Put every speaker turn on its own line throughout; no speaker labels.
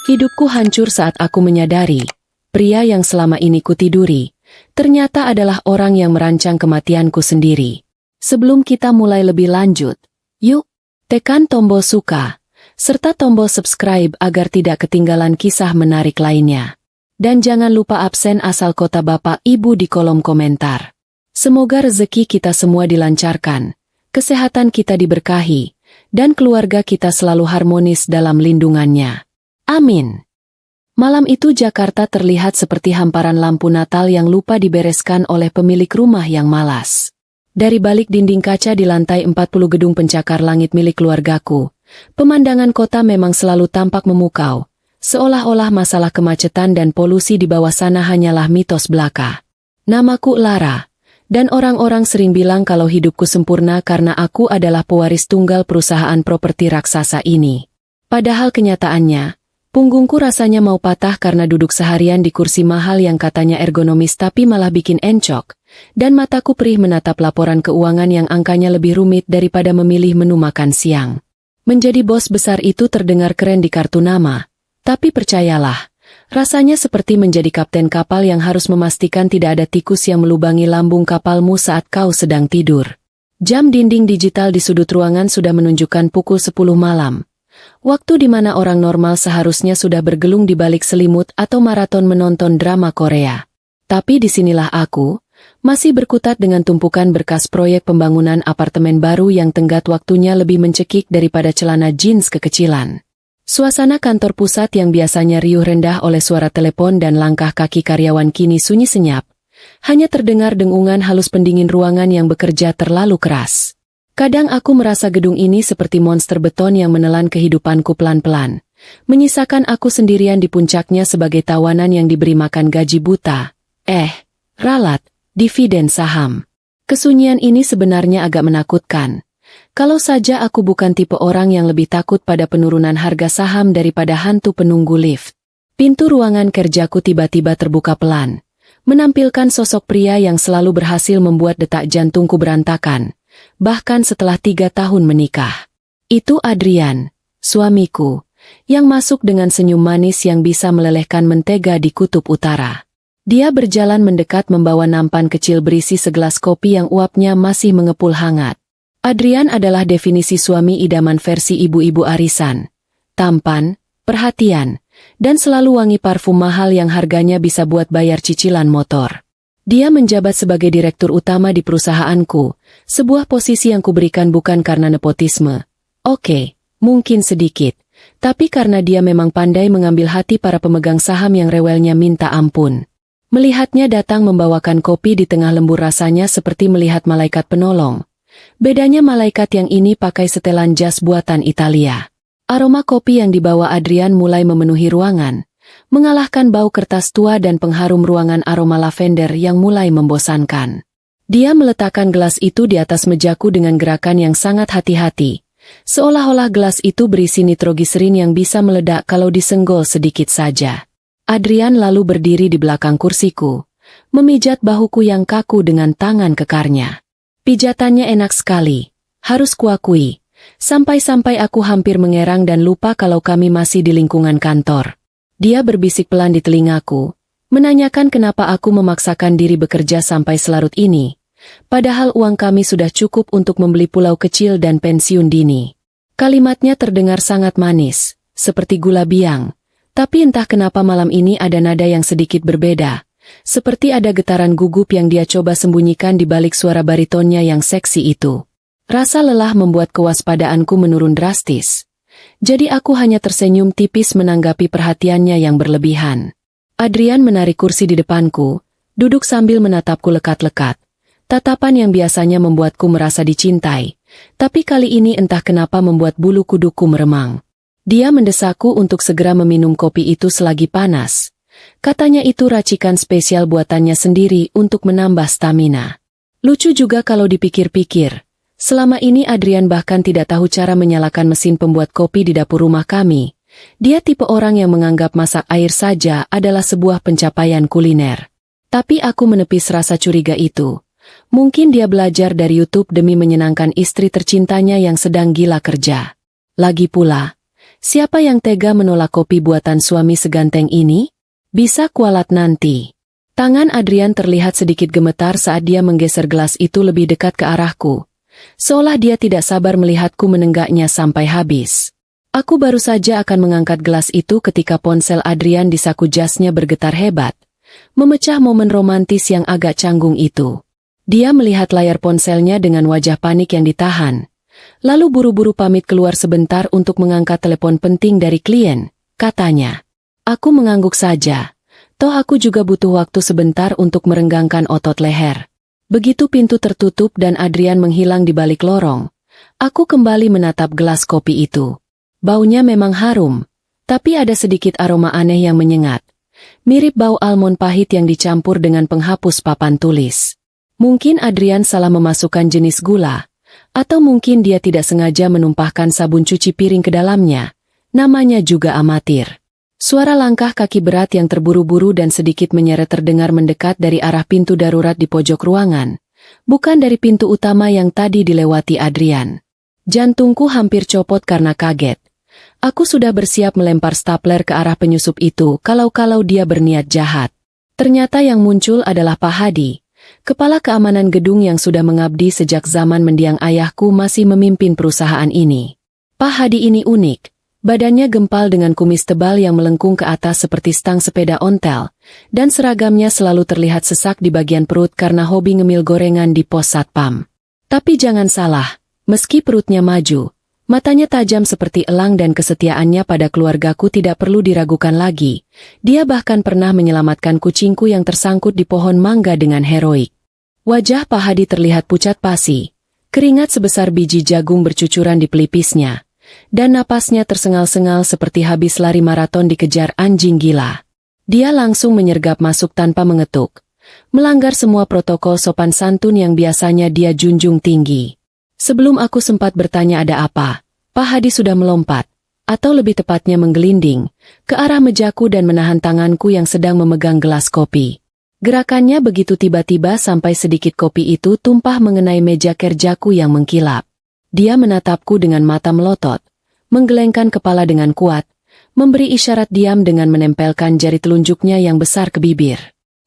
Hidupku hancur saat aku menyadari, pria yang selama ini kutiduri, ternyata adalah orang yang merancang kematianku sendiri. Sebelum kita mulai lebih lanjut, yuk, tekan tombol suka, serta tombol subscribe agar tidak ketinggalan kisah menarik lainnya. Dan jangan lupa absen asal kota Bapak Ibu di kolom komentar. Semoga rezeki kita semua dilancarkan, kesehatan kita diberkahi, dan keluarga kita selalu harmonis dalam lindungannya. Amin. Malam itu Jakarta terlihat seperti hamparan lampu Natal yang lupa dibereskan oleh pemilik rumah yang malas. Dari balik dinding kaca di lantai 40 gedung pencakar langit milik keluargaku, pemandangan kota memang selalu tampak memukau, seolah-olah masalah kemacetan dan polusi di bawah sana hanyalah mitos belaka. Namaku Lara, dan orang-orang sering bilang kalau hidupku sempurna karena aku adalah pewaris tunggal perusahaan properti raksasa ini. Padahal kenyataannya, punggungku rasanya mau patah karena duduk seharian di kursi mahal yang katanya ergonomis tapi malah bikin encok, dan mataku perih menatap laporan keuangan yang angkanya lebih rumit daripada memilih menu makan siang. Menjadi bos besar itu terdengar keren di kartu nama, tapi percayalah, rasanya seperti menjadi kapten kapal yang harus memastikan tidak ada tikus yang melubangi lambung kapalmu saat kau sedang tidur. Jam dinding digital di sudut ruangan sudah menunjukkan pukul 10 malam. Waktu di mana orang normal seharusnya sudah bergelung di balik selimut atau maraton menonton drama Korea. Tapi disinilah aku, masih berkutat dengan tumpukan berkas proyek pembangunan apartemen baru yang tenggat waktunya lebih mencekik daripada celana jeans kekecilan. Suasana kantor pusat yang biasanya riuh rendah oleh suara telepon dan langkah kaki karyawan kini sunyi senyap. Hanya terdengar dengungan halus pendingin ruangan yang bekerja terlalu keras. Kadang aku merasa gedung ini seperti monster beton yang menelan kehidupanku pelan-pelan, menyisakan aku sendirian di puncaknya sebagai tawanan yang diberi makan gaji buta, ralat, dividen saham. Kesunyian ini sebenarnya agak menakutkan. Kalau saja aku bukan tipe orang yang lebih takut pada penurunan harga saham daripada hantu penunggu lift. Pintu ruangan kerjaku tiba-tiba terbuka pelan, menampilkan sosok pria yang selalu berhasil membuat detak jantungku berantakan. Bahkan setelah 3 tahun menikah. Itu Adrian, suamiku, yang masuk dengan senyum manis yang bisa melelehkan mentega di kutub utara. Dia berjalan mendekat membawa nampan kecil berisi segelas kopi yang uapnya masih mengepul hangat. Adrian adalah definisi suami idaman versi ibu-ibu arisan. Tampan, perhatian, dan selalu wangi parfum mahal yang harganya bisa buat bayar cicilan motor. Dia menjabat sebagai direktur utama di perusahaanku, sebuah posisi yang kuberikan bukan karena nepotisme. Oke, mungkin sedikit, tapi karena dia memang pandai mengambil hati para pemegang saham yang rewelnya minta ampun. Melihatnya datang membawakan kopi di tengah lembur rasanya seperti melihat malaikat penolong. Bedanya malaikat yang ini pakai setelan jas buatan Italia. Aroma kopi yang dibawa Adrian mulai memenuhi ruangan, mengalahkan bau kertas tua dan pengharum ruangan aroma lavender yang mulai membosankan. Dia meletakkan gelas itu di atas mejaku dengan gerakan yang sangat hati-hati, seolah-olah gelas itu berisi nitrogliserin yang bisa meledak kalau disenggol sedikit saja. Adrian lalu berdiri di belakang kursiku, memijat bahuku yang kaku dengan tangan kekarnya. Pijatannya enak sekali, harus kuakui, sampai-sampai aku hampir mengerang dan lupa kalau kami masih di lingkungan kantor. Dia berbisik pelan di telingaku, menanyakan kenapa aku memaksakan diri bekerja sampai selarut ini, padahal uang kami sudah cukup untuk membeli pulau kecil dan pensiun dini. Kalimatnya terdengar sangat manis, seperti gula biang, tapi entah kenapa malam ini ada nada yang sedikit berbeda, seperti ada getaran gugup yang dia coba sembunyikan di balik suara baritonnya yang seksi itu. Rasa lelah membuat kewaspadaanku menurun drastis. Jadi aku hanya tersenyum tipis menanggapi perhatiannya yang berlebihan. Adrian menarik kursi di depanku, duduk sambil menatapku lekat-lekat. Tatapan yang biasanya membuatku merasa dicintai, tapi kali ini entah kenapa membuat bulu kuduku meremang. Dia mendesakku untuk segera meminum kopi itu selagi panas. Katanya itu racikan spesial buatannya sendiri untuk menambah stamina. Lucu juga kalau dipikir-pikir. Selama ini Adrian bahkan tidak tahu cara menyalakan mesin pembuat kopi di dapur rumah kami. Dia tipe orang yang menganggap masak air saja adalah sebuah pencapaian kuliner. Tapi aku menepis rasa curiga itu. Mungkin dia belajar dari YouTube demi menyenangkan istri tercintanya yang sedang gila kerja. Lagi pula, Siapa yang tega menolak kopi buatan suami seganteng ini? Bisa kualat nanti. Tangan Adrian terlihat sedikit gemetar saat dia menggeser gelas itu lebih dekat ke arahku. Seolah dia tidak sabar melihatku menenggaknya sampai habis. Aku baru saja akan mengangkat gelas itu ketika ponsel Adrian di saku jasnya bergetar hebat, memecah momen romantis yang agak canggung itu. Dia melihat layar ponselnya dengan wajah panik yang ditahan, lalu buru-buru pamit keluar sebentar untuk mengangkat telepon penting dari klien, katanya. Aku mengangguk saja, toh aku juga butuh waktu sebentar untuk merenggangkan otot leher. Begitu pintu tertutup dan Adrian menghilang di balik lorong, aku kembali menatap gelas kopi itu. Baunya memang harum, tapi ada sedikit aroma aneh yang menyengat. Mirip bau almond pahit yang dicampur dengan penghapus papan tulis. Mungkin Adrian salah memasukkan jenis gula, atau mungkin dia tidak sengaja menumpahkan sabun cuci piring ke dalamnya. Namanya juga amatir. Suara langkah kaki berat yang terburu-buru dan sedikit menyeret terdengar mendekat dari arah pintu darurat di pojok ruangan, bukan dari pintu utama yang tadi dilewati Adrian. Jantungku hampir copot karena kaget. Aku sudah bersiap melempar stapler ke arah penyusup itu kalau dia berniat jahat. Ternyata yang muncul adalah Pak Hadi, kepala keamanan gedung yang sudah mengabdi sejak zaman mendiang ayahku masih memimpin perusahaan ini. Pak Hadi ini unik, badannya gempal dengan kumis tebal yang melengkung ke atas seperti stang sepeda ontel, dan seragamnya selalu terlihat sesak di bagian perut karena hobi ngemil gorengan di pos satpam. Tapi jangan salah, meski perutnya maju, matanya tajam seperti elang dan kesetiaannya pada keluargaku tidak perlu diragukan lagi. Dia bahkan pernah menyelamatkan kucingku yang tersangkut di pohon mangga dengan heroik. Wajah Pak Hadi terlihat pucat pasi. Keringat sebesar biji jagung bercucuran di pelipisnya. Dan napasnya tersengal-sengal seperti habis lari maraton dikejar anjing gila. Dia langsung menyergap masuk tanpa mengetuk. Melanggar semua protokol sopan santun yang biasanya dia junjung tinggi. Sebelum aku sempat bertanya ada apa, Pak Hadi sudah melompat, atau lebih tepatnya menggelinding, ke arah mejaku dan menahan tanganku yang sedang memegang gelas kopi. Gerakannya begitu tiba-tiba sampai sedikit kopi itu tumpah mengenai meja kerjaku yang mengkilap. Dia menatapku dengan mata melotot, menggelengkan kepala dengan kuat, memberi isyarat diam dengan menempelkan jari telunjuknya yang besar ke bibir.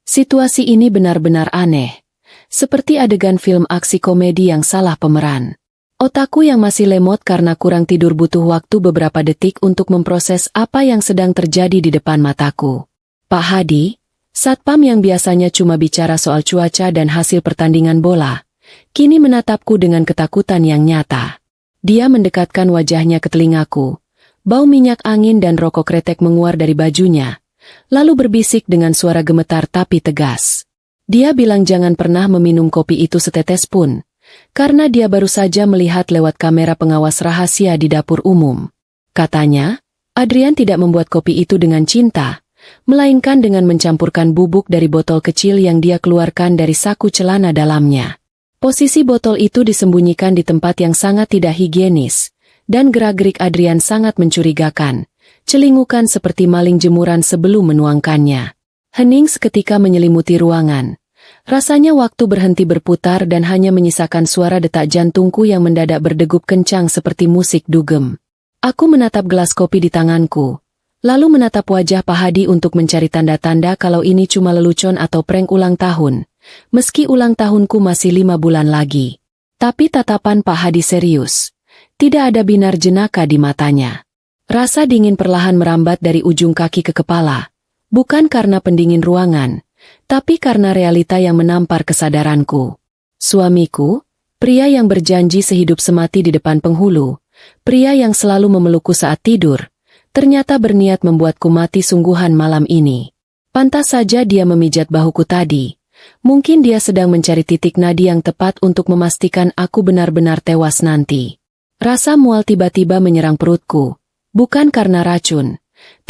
Situasi ini benar-benar aneh. Seperti adegan film aksi komedi yang salah pemeran. Otakku yang masih lemot karena kurang tidur butuh waktu beberapa detik untuk memproses apa yang sedang terjadi di depan mataku. Pak Hadi, satpam yang biasanya cuma bicara soal cuaca dan hasil pertandingan bola, kini menatapku dengan ketakutan yang nyata. Dia mendekatkan wajahnya ke telingaku. Bau minyak angin dan rokok kretek menguar dari bajunya, lalu berbisik dengan suara gemetar tapi tegas. Dia bilang jangan pernah meminum kopi itu setetes pun, karena dia baru saja melihat lewat kamera pengawas rahasia di dapur umum. Katanya, Adrian tidak membuat kopi itu dengan cinta, melainkan dengan mencampurkan bubuk dari botol kecil yang dia keluarkan dari saku celana dalamnya. Posisi botol itu disembunyikan di tempat yang sangat tidak higienis, dan gerak-gerik Adrian sangat mencurigakan, celingukan seperti maling jemuran sebelum menuangkannya. Hening seketika menyelimuti ruangan. Rasanya waktu berhenti berputar dan hanya menyisakan suara detak jantungku yang mendadak berdegup kencang seperti musik dugem. Aku menatap gelas kopi di tanganku, lalu menatap wajah Pak Hadi untuk mencari tanda-tanda kalau ini cuma lelucon atau prank ulang tahun, meski ulang tahunku masih 5 bulan lagi. Tapi tatapan Pak Hadi serius. Tidak ada binar jenaka di matanya. Rasa dingin perlahan merambat dari ujung kaki ke kepala. Bukan karena pendingin ruangan, tapi karena realita yang menampar kesadaranku. Suamiku, pria yang berjanji sehidup semati di depan penghulu, pria yang selalu memelukku saat tidur, ternyata berniat membuatku mati sungguhan malam ini. Pantas saja dia memijat bahuku tadi. Mungkin dia sedang mencari titik nadi yang tepat untuk memastikan aku benar-benar tewas nanti. Rasa mual tiba-tiba menyerang perutku, bukan karena racun,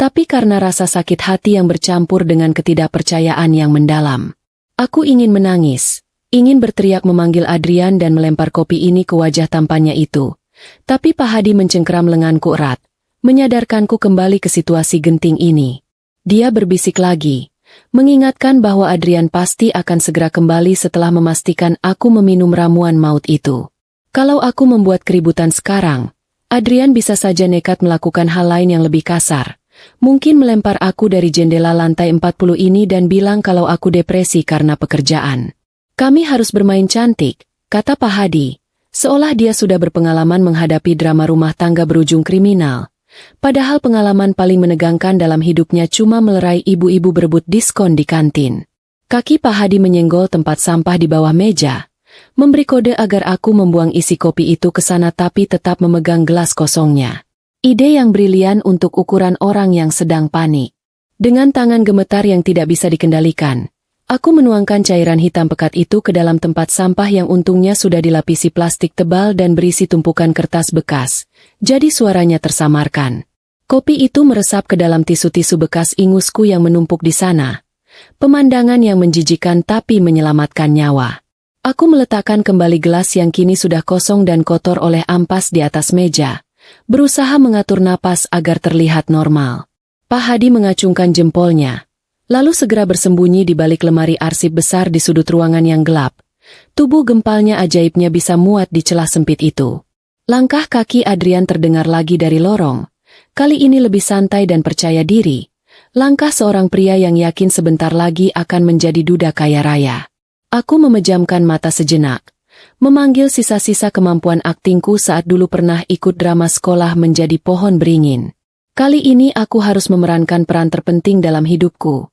tapi karena rasa sakit hati yang bercampur dengan ketidakpercayaan yang mendalam. Aku ingin menangis, ingin berteriak memanggil Adrian dan melempar kopi ini ke wajah tampannya itu. Tapi Pak Hadi mencengkeram lenganku erat, menyadarkanku kembali ke situasi genting ini. Dia berbisik lagi, mengingatkan bahwa Adrian pasti akan segera kembali setelah memastikan aku meminum ramuan maut itu. Kalau aku membuat keributan sekarang, Adrian bisa saja nekat melakukan hal lain yang lebih kasar. Mungkin melempar aku dari jendela lantai 40 ini dan bilang kalau aku depresi karena pekerjaan. Kami harus bermain cantik, kata Pak Hadi, seolah dia sudah berpengalaman menghadapi drama rumah tangga berujung kriminal. Padahal pengalaman paling menegangkan dalam hidupnya cuma melerai ibu-ibu berebut diskon di kantin. Kaki Pak Hadi menyenggol tempat sampah di bawah meja, memberi kode agar aku membuang isi kopi itu ke sana tapi tetap memegang gelas kosongnya. Ide yang brilian untuk ukuran orang yang sedang panik. Dengan tangan gemetar yang tidak bisa dikendalikan, aku menuangkan cairan hitam pekat itu ke dalam tempat sampah yang untungnya sudah dilapisi plastik tebal dan berisi tumpukan kertas bekas, jadi suaranya tersamarkan. Kopi itu meresap ke dalam tisu-tisu bekas ingusku yang menumpuk di sana. Pemandangan yang menjijikan tapi menyelamatkan nyawa. Aku meletakkan kembali gelas yang kini sudah kosong dan kotor oleh ampas di atas meja, berusaha mengatur napas agar terlihat normal. Pak Hadi mengacungkan jempolnya, lalu segera bersembunyi di balik lemari arsip besar di sudut ruangan yang gelap. Tubuh gempalnya ajaibnya bisa muat di celah sempit itu. Langkah kaki Adrian terdengar lagi dari lorong. Kali ini lebih santai dan percaya diri. Langkah seorang pria yang yakin sebentar lagi akan menjadi duda kaya raya. Aku memejamkan mata sejenak, memanggil sisa-sisa kemampuan aktingku saat dulu pernah ikut drama sekolah menjadi pohon beringin. Kali ini aku harus memerankan peran terpenting dalam hidupku.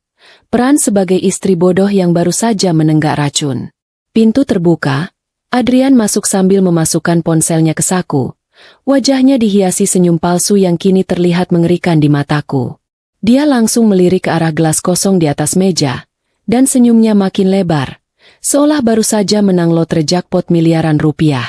Peran sebagai istri bodoh yang baru saja menenggak racun. Pintu terbuka, Adrian masuk sambil memasukkan ponselnya ke saku. Wajahnya dihiasi senyum palsu yang kini terlihat mengerikan di mataku. Dia langsung melirik ke arah gelas kosong di atas meja, dan senyumnya makin lebar. Seolah baru saja menang lotre jackpot miliaran rupiah.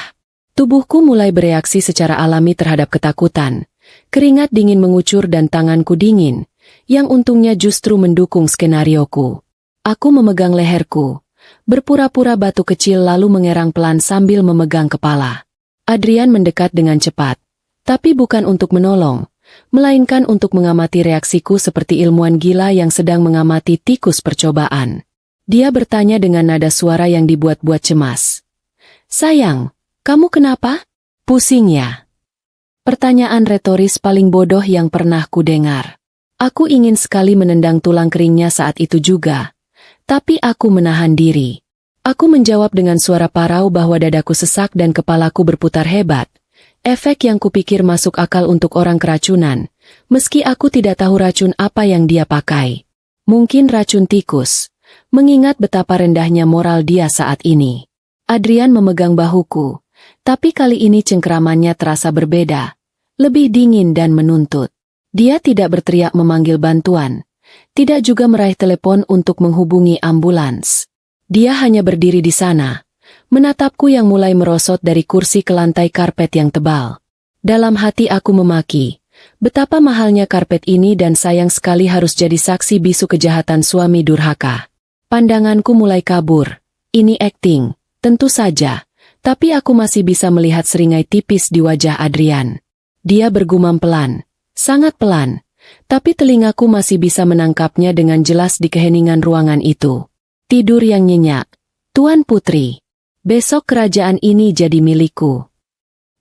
Tubuhku mulai bereaksi secara alami terhadap ketakutan. Keringat dingin mengucur dan tanganku dingin, yang untungnya justru mendukung skenarioku. Aku memegang leherku, berpura-pura batu kecil lalu mengerang pelan sambil memegang kepala. Adrian mendekat dengan cepat, tapi bukan untuk menolong, melainkan untuk mengamati reaksiku seperti ilmuwan gila yang sedang mengamati tikus percobaan. Dia bertanya dengan nada suara yang dibuat-buat cemas. "Sayang, kamu kenapa? Pusing ya?" Pertanyaan retoris paling bodoh yang pernah kudengar. Aku ingin sekali menendang tulang keringnya saat itu juga. Tapi aku menahan diri. Aku menjawab dengan suara parau bahwa dadaku sesak dan kepalaku berputar hebat. Efek yang kupikir masuk akal untuk orang keracunan, meski aku tidak tahu racun apa yang dia pakai. Mungkin racun tikus. Mengingat betapa rendahnya moral dia saat ini. Adrian memegang bahuku, tapi kali ini cengkeramannya terasa berbeda, lebih dingin dan menuntut. Dia tidak berteriak memanggil bantuan, tidak juga meraih telepon untuk menghubungi ambulans. Dia hanya berdiri di sana, menatapku yang mulai merosot dari kursi ke lantai karpet yang tebal. Dalam hati aku memaki, betapa mahalnya karpet ini dan sayang sekali harus jadi saksi bisu kejahatan suami durhaka. Pandanganku mulai kabur. Ini akting, tentu saja, tapi aku masih bisa melihat seringai tipis di wajah Adrian. Dia bergumam pelan, sangat pelan, tapi telingaku masih bisa menangkapnya dengan jelas di keheningan ruangan itu. Tidur yang nyenyak, Tuan Putri. Besok kerajaan ini jadi milikku.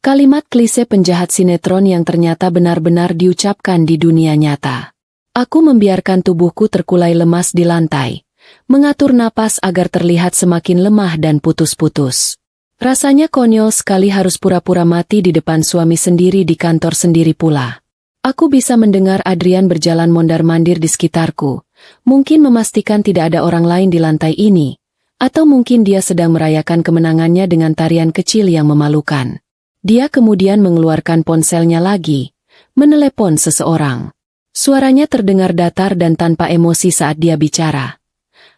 Kalimat klise penjahat sinetron yang ternyata benar-benar diucapkan di dunia nyata. Aku membiarkan tubuhku terkulai lemas di lantai. Mengatur napas agar terlihat semakin lemah dan putus-putus. Rasanya konyol sekali harus pura-pura mati di depan suami sendiri di kantor sendiri pula. Aku bisa mendengar Adrian berjalan mondar-mandir di sekitarku, mungkin memastikan tidak ada orang lain di lantai ini, atau mungkin dia sedang merayakan kemenangannya dengan tarian kecil yang memalukan. Dia kemudian mengeluarkan ponselnya lagi, menelepon seseorang. Suaranya terdengar datar dan tanpa emosi saat dia bicara.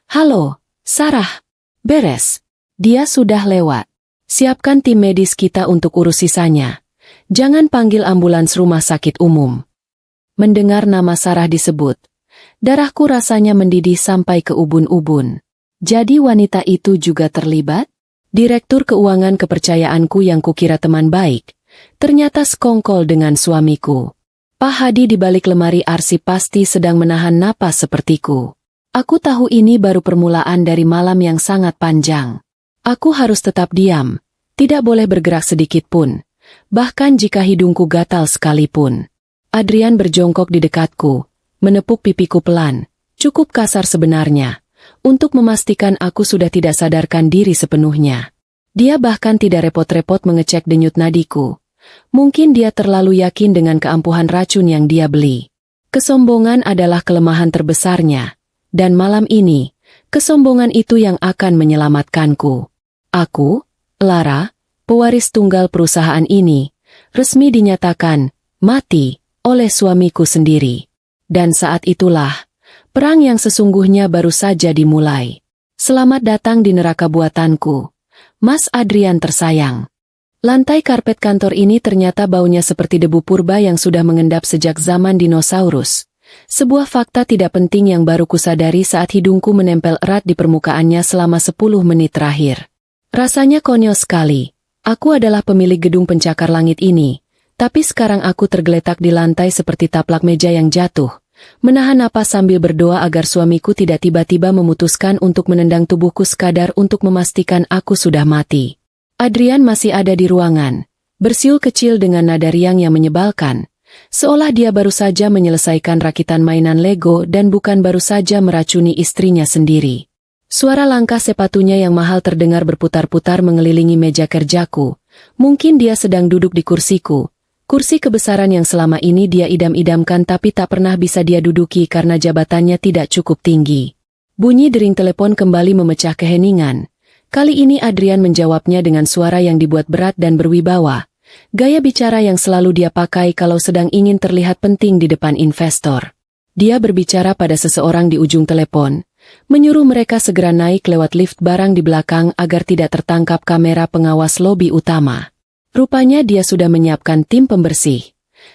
"Halo, Sarah. Beres. Dia sudah lewat. Siapkan tim medis kita untuk urus sisanya. Jangan panggil ambulans rumah sakit umum." Mendengar nama Sarah disebut, darahku rasanya mendidih sampai ke ubun-ubun. Jadi wanita itu juga terlibat? Direktur keuangan kepercayaanku yang kukira teman baik, ternyata sekongkol dengan suamiku. Pak Hadi di balik lemari arsip pasti sedang menahan napas sepertiku. Aku tahu ini baru permulaan dari malam yang sangat panjang. Aku harus tetap diam, tidak boleh bergerak sedikit pun, bahkan jika hidungku gatal sekalipun. Adrian berjongkok di dekatku, menepuk pipiku pelan, cukup kasar sebenarnya, untuk memastikan aku sudah tidak sadarkan diri sepenuhnya. Dia bahkan tidak repot-repot mengecek denyut nadiku. Mungkin dia terlalu yakin dengan keampuhan racun yang dia beli. Kesombongan adalah kelemahan terbesarnya, dan malam ini, kesombongan itu yang akan menyelamatkanku. Aku, Lara, pewaris tunggal perusahaan ini, resmi dinyatakan mati oleh suamiku sendiri. Dan saat itulah, perang yang sesungguhnya baru saja dimulai. Selamat datang di neraka buatanku, Mas Adrian tersayang. Lantai karpet kantor ini ternyata baunya seperti debu purba yang sudah mengendap sejak zaman dinosaurus. Sebuah fakta tidak penting yang baru kusadari saat hidungku menempel erat di permukaannya selama 10 menit terakhir. Rasanya konyol sekali. Aku adalah pemilik gedung pencakar langit ini, tapi sekarang aku tergeletak di lantai seperti taplak meja yang jatuh, menahan napas sambil berdoa agar suamiku tidak tiba-tiba memutuskan untuk menendang tubuhku sekadar untuk memastikan aku sudah mati. Adrian masih ada di ruangan, bersiul kecil dengan nada riang yang menyebalkan, seolah dia baru saja menyelesaikan rakitan mainan Lego dan bukan baru saja meracuni istrinya sendiri. Suara langkah sepatunya yang mahal terdengar berputar-putar mengelilingi meja kerjaku. Mungkin dia sedang duduk di kursiku, kursi kebesaran yang selama ini dia idam-idamkan tapi tak pernah bisa dia duduki karena jabatannya tidak cukup tinggi. Bunyi dering telepon kembali memecah keheningan. Kali ini Adrian menjawabnya dengan suara yang dibuat berat dan berwibawa. Gaya bicara yang selalu dia pakai kalau sedang ingin terlihat penting di depan investor. Dia berbicara pada seseorang di ujung telepon, menyuruh mereka segera naik lewat lift barang di belakang agar tidak tertangkap kamera pengawas lobi utama. Rupanya dia sudah menyiapkan tim pembersih.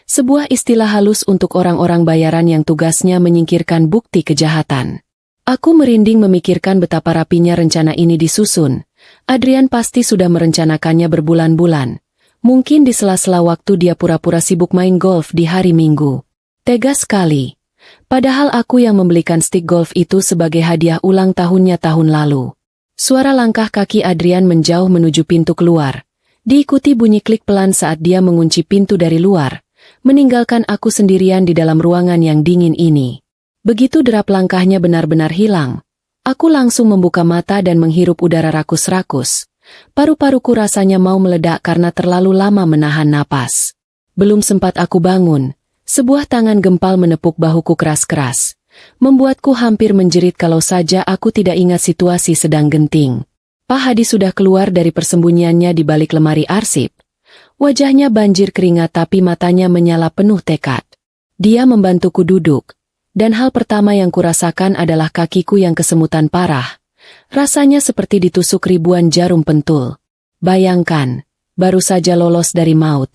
Sebuah istilah halus untuk orang-orang bayaran yang tugasnya menyingkirkan bukti kejahatan. Aku merinding memikirkan betapa rapinya rencana ini disusun. Adrian pasti sudah merencanakannya berbulan-bulan. Mungkin di sela-sela waktu dia pura-pura sibuk main golf di hari Minggu. Tega sekali. Padahal aku yang membelikan stick golf itu sebagai hadiah ulang tahunnya tahun lalu. Suara langkah kaki Adrian menjauh menuju pintu keluar. Diikuti bunyi klik pelan saat dia mengunci pintu dari luar, meninggalkan aku sendirian di dalam ruangan yang dingin ini. Begitu derap langkahnya benar-benar hilang, aku langsung membuka mata dan menghirup udara rakus-rakus. Paru-paruku rasanya mau meledak karena terlalu lama menahan napas. Belum sempat aku bangun, sebuah tangan gempal menepuk bahuku keras-keras, membuatku hampir menjerit kalau saja aku tidak ingat situasi sedang genting. Pak Hadi sudah keluar dari persembunyiannya di balik lemari arsip. Wajahnya banjir keringat tapi matanya menyala penuh tekad. Dia membantuku duduk, dan hal pertama yang kurasakan adalah kakiku yang kesemutan parah. Rasanya seperti ditusuk ribuan jarum pentul. Bayangkan, baru saja lolos dari maut.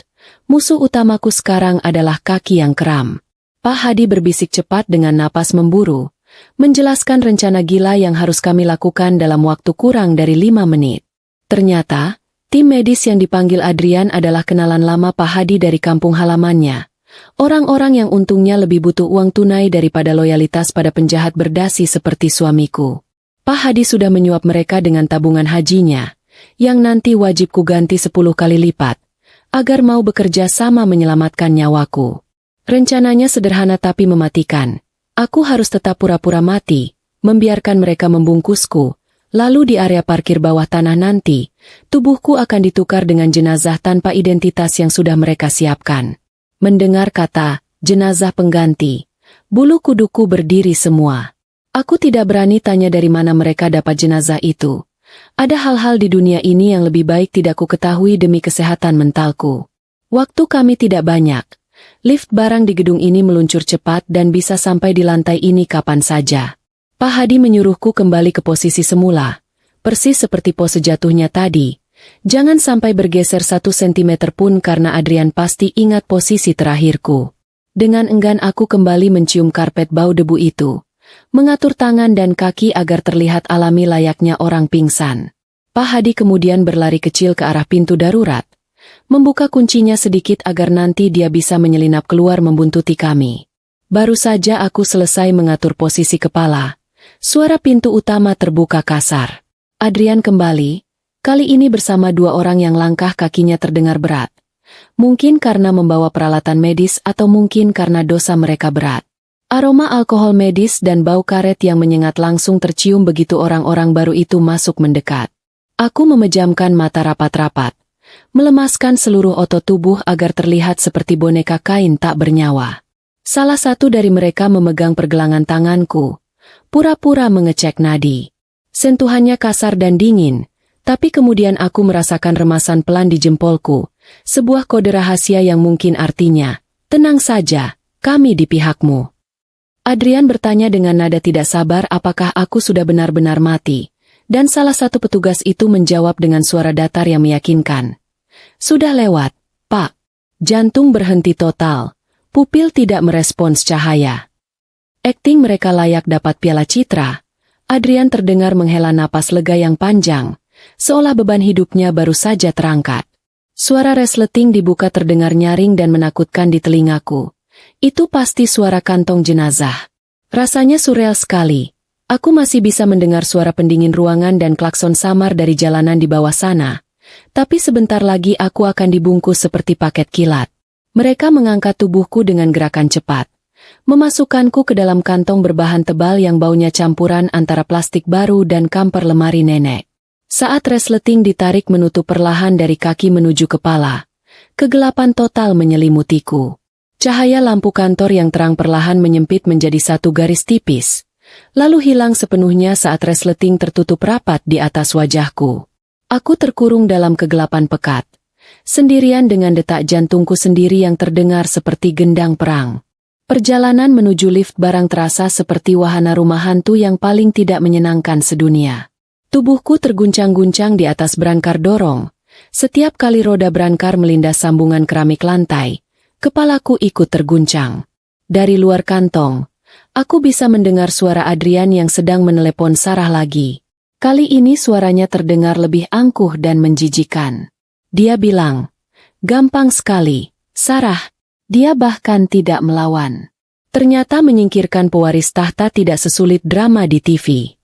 Musuh utamaku sekarang adalah kaki yang kram. Pak Hadi berbisik cepat dengan napas memburu, menjelaskan rencana gila yang harus kami lakukan dalam waktu kurang dari 5 menit. Ternyata, tim medis yang dipanggil Adrian adalah kenalan lama Pak Hadi dari kampung halamannya. Orang-orang yang untungnya lebih butuh uang tunai daripada loyalitas pada penjahat berdasi seperti suamiku. Pak Hadi sudah menyuap mereka dengan tabungan hajinya, yang nanti wajib ku ganti 10 kali lipat, agar mau bekerja sama menyelamatkan nyawaku. Rencananya sederhana tapi mematikan. Aku harus tetap pura-pura mati, membiarkan mereka membungkusku, lalu di area parkir bawah tanah nanti, tubuhku akan ditukar dengan jenazah tanpa identitas yang sudah mereka siapkan. Mendengar kata, jenazah pengganti, bulu kuduku berdiri semua. Aku tidak berani tanya dari mana mereka dapat jenazah itu. Ada hal-hal di dunia ini yang lebih baik tidak ku ketahui demi kesehatan mentalku. Waktu kami tidak banyak. Lift barang di gedung ini meluncur cepat dan bisa sampai di lantai ini kapan saja. Pak Hadi menyuruhku kembali ke posisi semula, persis seperti pose jatuhnya tadi. Jangan sampai bergeser 1 sentimeter pun karena Adrian pasti ingat posisi terakhirku. Dengan enggan aku kembali mencium karpet bau debu itu, mengatur tangan dan kaki agar terlihat alami layaknya orang pingsan. Pak Hadi kemudian berlari kecil ke arah pintu darurat, membuka kuncinya sedikit agar nanti dia bisa menyelinap keluar membuntuti kami. Baru saja aku selesai mengatur posisi kepala, suara pintu utama terbuka kasar. Adrian kembali, kali ini bersama 2 orang yang langkah kakinya terdengar berat. Mungkin karena membawa peralatan medis atau mungkin karena dosa mereka berat. Aroma alkohol medis dan bau karet yang menyengat langsung tercium begitu orang-orang baru itu masuk mendekat. Aku memejamkan mata rapat-rapat, melemaskan seluruh otot tubuh agar terlihat seperti boneka kain tak bernyawa. Salah satu dari mereka memegang pergelangan tanganku, pura-pura mengecek nadi. Sentuhannya kasar dan dingin, tapi kemudian aku merasakan remasan pelan di jempolku, sebuah kode rahasia yang mungkin artinya, tenang saja, kami di pihakmu. Adrian bertanya dengan nada tidak sabar apakah aku sudah benar-benar mati, dan salah satu petugas itu menjawab dengan suara datar yang meyakinkan. Sudah lewat, Pak. Jantung berhenti total, pupil tidak merespons cahaya. Akting mereka layak dapat piala citra. Adrian terdengar menghela napas lega yang panjang, seolah beban hidupnya baru saja terangkat. Suara resleting dibuka terdengar nyaring dan menakutkan di telingaku. Itu pasti suara kantong jenazah. Rasanya surreal sekali. Aku masih bisa mendengar suara pendingin ruangan dan klakson samar dari jalanan di bawah sana. Tapi sebentar lagi aku akan dibungkus seperti paket kilat. Mereka mengangkat tubuhku dengan gerakan cepat. Memasukkanku ke dalam kantong berbahan tebal yang baunya campuran antara plastik baru dan kamper lemari nenek. Saat resleting ditarik menutup perlahan dari kaki menuju kepala, kegelapan total menyelimutiku. Cahaya lampu kantor yang terang perlahan menyempit menjadi satu garis tipis. Lalu hilang sepenuhnya saat resleting tertutup rapat di atas wajahku. Aku terkurung dalam kegelapan pekat, sendirian dengan detak jantungku sendiri yang terdengar seperti gendang perang. Perjalanan menuju lift barang terasa seperti wahana rumah hantu yang paling tidak menyenangkan sedunia. Tubuhku terguncang-guncang di atas brankar dorong. Setiap kali roda brankar melindas sambungan keramik lantai, kepalaku ikut terguncang. Dari luar kantong, aku bisa mendengar suara Adrian yang sedang menelepon Sarah lagi. Kali ini suaranya terdengar lebih angkuh dan menjijikan. Dia bilang, "Gampang sekali, Sarah." Dia bahkan tidak melawan. Ternyata menyingkirkan pewaris tahta tidak sesulit drama di TV.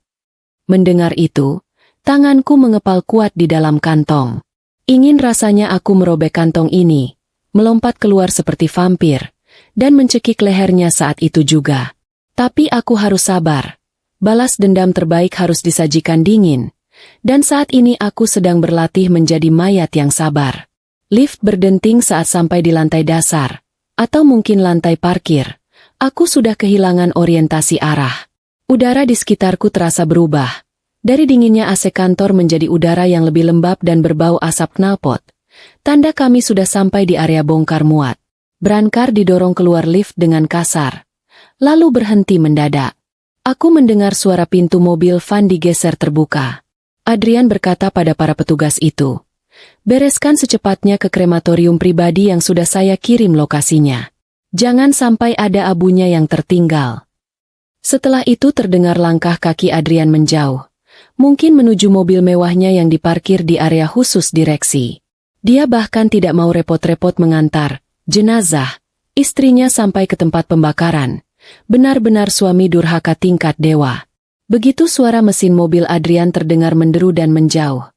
Mendengar itu, tanganku mengepal kuat di dalam kantong. Ingin rasanya aku merobek kantong ini, melompat keluar seperti vampir, dan mencekik lehernya saat itu juga. Tapi aku harus sabar. Balas dendam terbaik harus disajikan dingin. Dan saat ini aku sedang berlatih menjadi mayat yang sabar. Lift berdenting saat sampai di lantai dasar. Atau mungkin lantai parkir. Aku sudah kehilangan orientasi arah. Udara di sekitarku terasa berubah. Dari dinginnya AC kantor menjadi udara yang lebih lembab dan berbau asap knalpot. Tanda kami sudah sampai di area bongkar muat. Brankar didorong keluar lift dengan kasar. Lalu berhenti mendadak. Aku mendengar suara pintu mobil van digeser terbuka. Adrian berkata pada para petugas itu, "Bereskan secepatnya ke krematorium pribadi yang sudah saya kirim lokasinya. Jangan sampai ada abunya yang tertinggal." Setelah itu terdengar langkah kaki Adrian menjauh. Mungkin menuju mobil mewahnya yang diparkir di area khusus direksi. Dia bahkan tidak mau repot-repot mengantar jenazah istrinya sampai ke tempat pembakaran. Benar-benar suami durhaka tingkat dewa. Begitu suara mesin mobil Adrian terdengar menderu dan menjauh.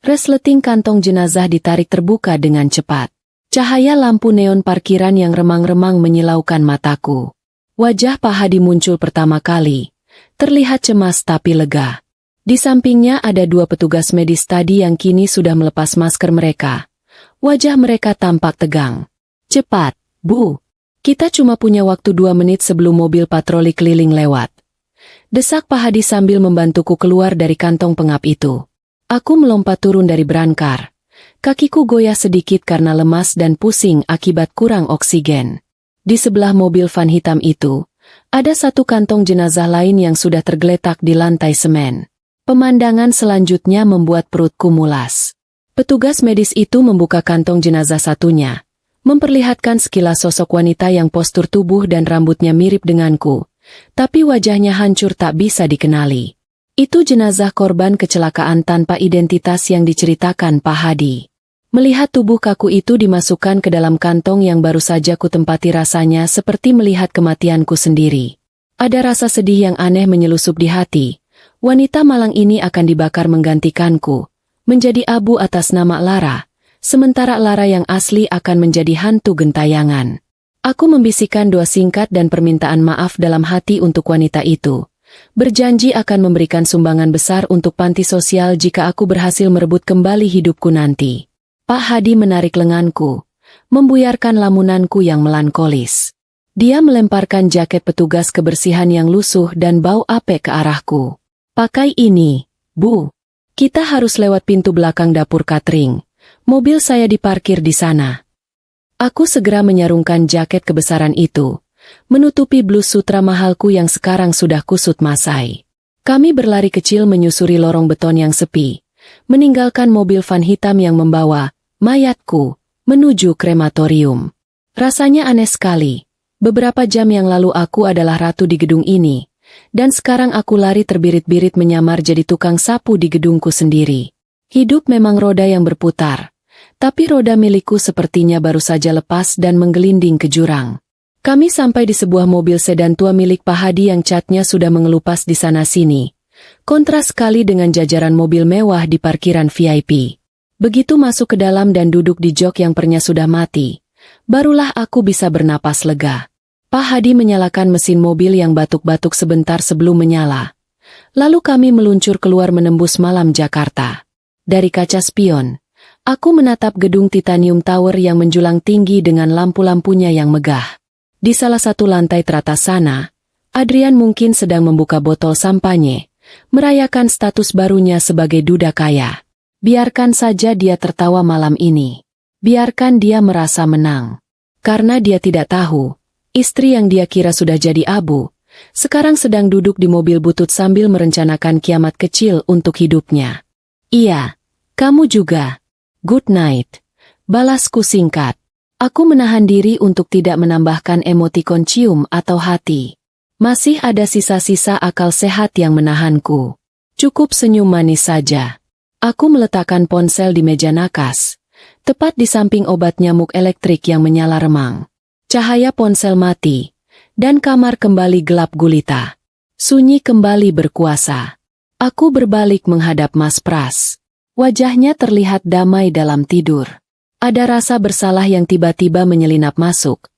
Resleting kantong jenazah ditarik terbuka dengan cepat. Cahaya lampu neon parkiran yang remang-remang menyilaukan mataku. Wajah Pak Hadi muncul pertama kali. Terlihat cemas tapi lega. Di sampingnya ada dua petugas medis tadi yang kini sudah melepas masker mereka. Wajah mereka tampak tegang. "Cepat, Bu. Kita cuma punya waktu 2 menit sebelum mobil patroli keliling lewat." Desak Pak Hadi sambil membantuku keluar dari kantong pengap itu. Aku melompat turun dari brankar. Kakiku goyah sedikit karena lemas dan pusing akibat kurang oksigen. Di sebelah mobil van hitam itu, ada satu kantong jenazah lain yang sudah tergeletak di lantai semen. Pemandangan selanjutnya membuat perutku mulas. Petugas medis itu membuka kantong jenazah satunya, memperlihatkan sekilas sosok wanita yang postur tubuh dan rambutnya mirip denganku, tapi wajahnya hancur tak bisa dikenali. Itu jenazah korban kecelakaan tanpa identitas yang diceritakan Pak Hadi. Melihat tubuh kaku itu dimasukkan ke dalam kantong yang baru saja kutempati rasanya seperti melihat kematianku sendiri. Ada rasa sedih yang aneh menyelusup di hati. Wanita malang ini akan dibakar menggantikanku, menjadi abu atas nama Lara, sementara Lara yang asli akan menjadi hantu gentayangan. Aku membisikkan doa singkat dan permintaan maaf dalam hati untuk wanita itu. Berjanji akan memberikan sumbangan besar untuk panti sosial jika aku berhasil merebut kembali hidupku nanti. Pak Hadi menarik lenganku, membuyarkan lamunanku yang melankolis. Dia melemparkan jaket petugas kebersihan yang lusuh dan bau apek ke arahku. Pakai ini, Bu. Kita harus lewat pintu belakang dapur catering. Mobil saya diparkir di sana. Aku segera menyarungkan jaket kebesaran itu, menutupi blus sutra mahalku yang sekarang sudah kusut masai. Kami berlari kecil menyusuri lorong beton yang sepi, meninggalkan mobil van hitam yang membawa mayatku menuju krematorium. Rasanya aneh sekali. Beberapa jam yang lalu aku adalah ratu di gedung ini, dan sekarang aku lari terbirit-birit menyamar jadi tukang sapu di gedungku sendiri. Hidup memang roda yang berputar, tapi roda milikku sepertinya baru saja lepas dan menggelinding ke jurang. Kami sampai di sebuah mobil sedan tua milik Pak Hadi yang catnya sudah mengelupas di sana-sini. Kontras sekali dengan jajaran mobil mewah di parkiran VIP. Begitu masuk ke dalam dan duduk di jok yang pernya sudah mati, barulah aku bisa bernapas lega. Pak Hadi menyalakan mesin mobil yang batuk-batuk sebentar sebelum menyala. Lalu kami meluncur keluar menembus malam Jakarta. Dari kaca spion, aku menatap gedung Titanium Tower yang menjulang tinggi dengan lampu-lampunya yang megah. Di salah satu lantai teratas sana, Adrian mungkin sedang membuka botol sampanye, merayakan status barunya sebagai duda kaya. Biarkan saja dia tertawa malam ini. Biarkan dia merasa menang. Karena dia tidak tahu, istri yang dia kira sudah jadi abu, sekarang sedang duduk di mobil butut sambil merencanakan kiamat kecil untuk hidupnya. Iya, kamu juga. Good night. Balasku singkat. Aku menahan diri untuk tidak menambahkan emotikon cium atau hati. Masih ada sisa-sisa akal sehat yang menahanku. Cukup senyum manis saja. Aku meletakkan ponsel di meja nakas, tepat di samping obat nyamuk elektrik yang menyala remang. Cahaya ponsel mati, dan kamar kembali gelap gulita. Sunyi kembali berkuasa. Aku berbalik menghadap Mas Pras. Wajahnya terlihat damai dalam tidur. Ada rasa bersalah yang tiba-tiba menyelinap masuk,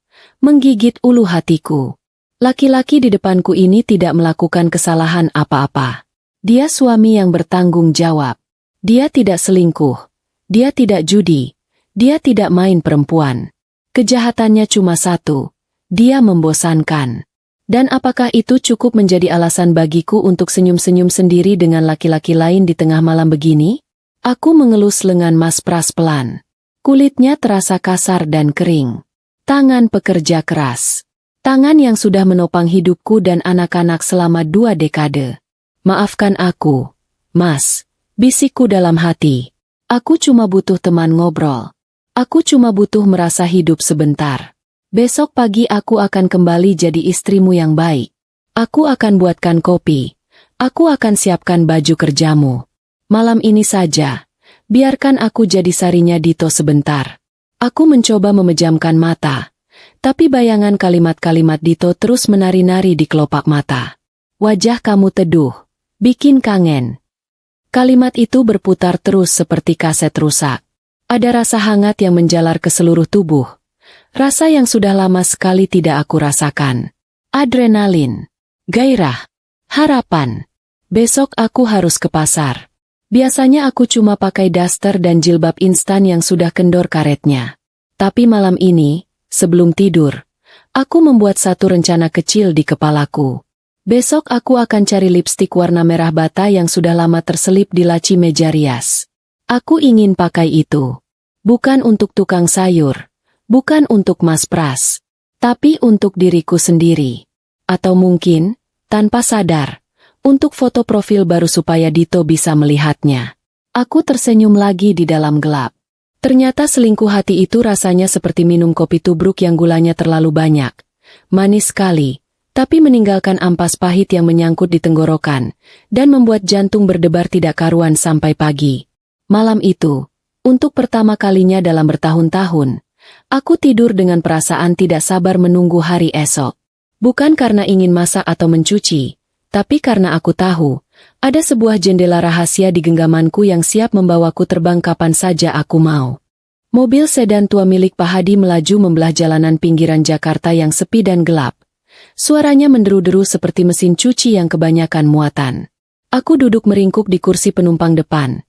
menggigit ulu hatiku. Laki-laki di depanku ini tidak melakukan kesalahan apa-apa. Dia suami yang bertanggung jawab. Dia tidak selingkuh. Dia tidak judi. Dia tidak main perempuan. Kejahatannya cuma satu, dia membosankan. Dan apakah itu cukup menjadi alasan bagiku untuk senyum-senyum sendiri dengan laki-laki lain di tengah malam begini? Aku mengelus lengan Mas Pras pelan. Kulitnya terasa kasar dan kering. Tangan pekerja keras. Tangan yang sudah menopang hidupku dan anak-anak selama 2 dekade. Maafkan aku, Mas, bisikku dalam hati. Aku cuma butuh teman ngobrol. Aku cuma butuh merasa hidup sebentar. Besok pagi aku akan kembali jadi istrimu yang baik. Aku akan buatkan kopi. Aku akan siapkan baju kerjamu. Malam ini saja, biarkan aku jadi sarinya Dito sebentar. Aku mencoba memejamkan mata, tapi bayangan kalimat-kalimat Dito terus menari-nari di kelopak mata. Wajah kamu teduh, bikin kangen. Kalimat itu berputar terus seperti kaset rusak. Ada rasa hangat yang menjalar ke seluruh tubuh. Rasa yang sudah lama sekali tidak aku rasakan. Adrenalin, gairah, harapan. Besok aku harus ke pasar. Biasanya aku cuma pakai daster dan jilbab instan yang sudah kendor karetnya. Tapi malam ini, sebelum tidur, aku membuat satu rencana kecil di kepalaku. Besok aku akan cari lipstik warna merah bata yang sudah lama terselip di laci meja rias. Aku ingin pakai itu. Bukan untuk tukang sayur, bukan untuk Mas Pras, tapi untuk diriku sendiri. Atau mungkin, tanpa sadar, untuk foto profil baru supaya Dito bisa melihatnya. Aku tersenyum lagi di dalam gelap. Ternyata selingkuh hati itu rasanya seperti minum kopi tubruk yang gulanya terlalu banyak. Manis sekali, tapi meninggalkan ampas pahit yang menyangkut di tenggorokan, dan membuat jantung berdebar tidak karuan sampai pagi. Malam itu, untuk pertama kalinya dalam bertahun-tahun, aku tidur dengan perasaan tidak sabar menunggu hari esok. Bukan karena ingin masak atau mencuci, tapi karena aku tahu, ada sebuah jendela rahasia di genggamanku yang siap membawaku terbang kapan saja aku mau. Mobil sedan tua milik Pak Hadi melaju membelah jalanan pinggiran Jakarta yang sepi dan gelap. Suaranya menderu-deru seperti mesin cuci yang kebanyakan muatan. Aku duduk meringkuk di kursi penumpang depan.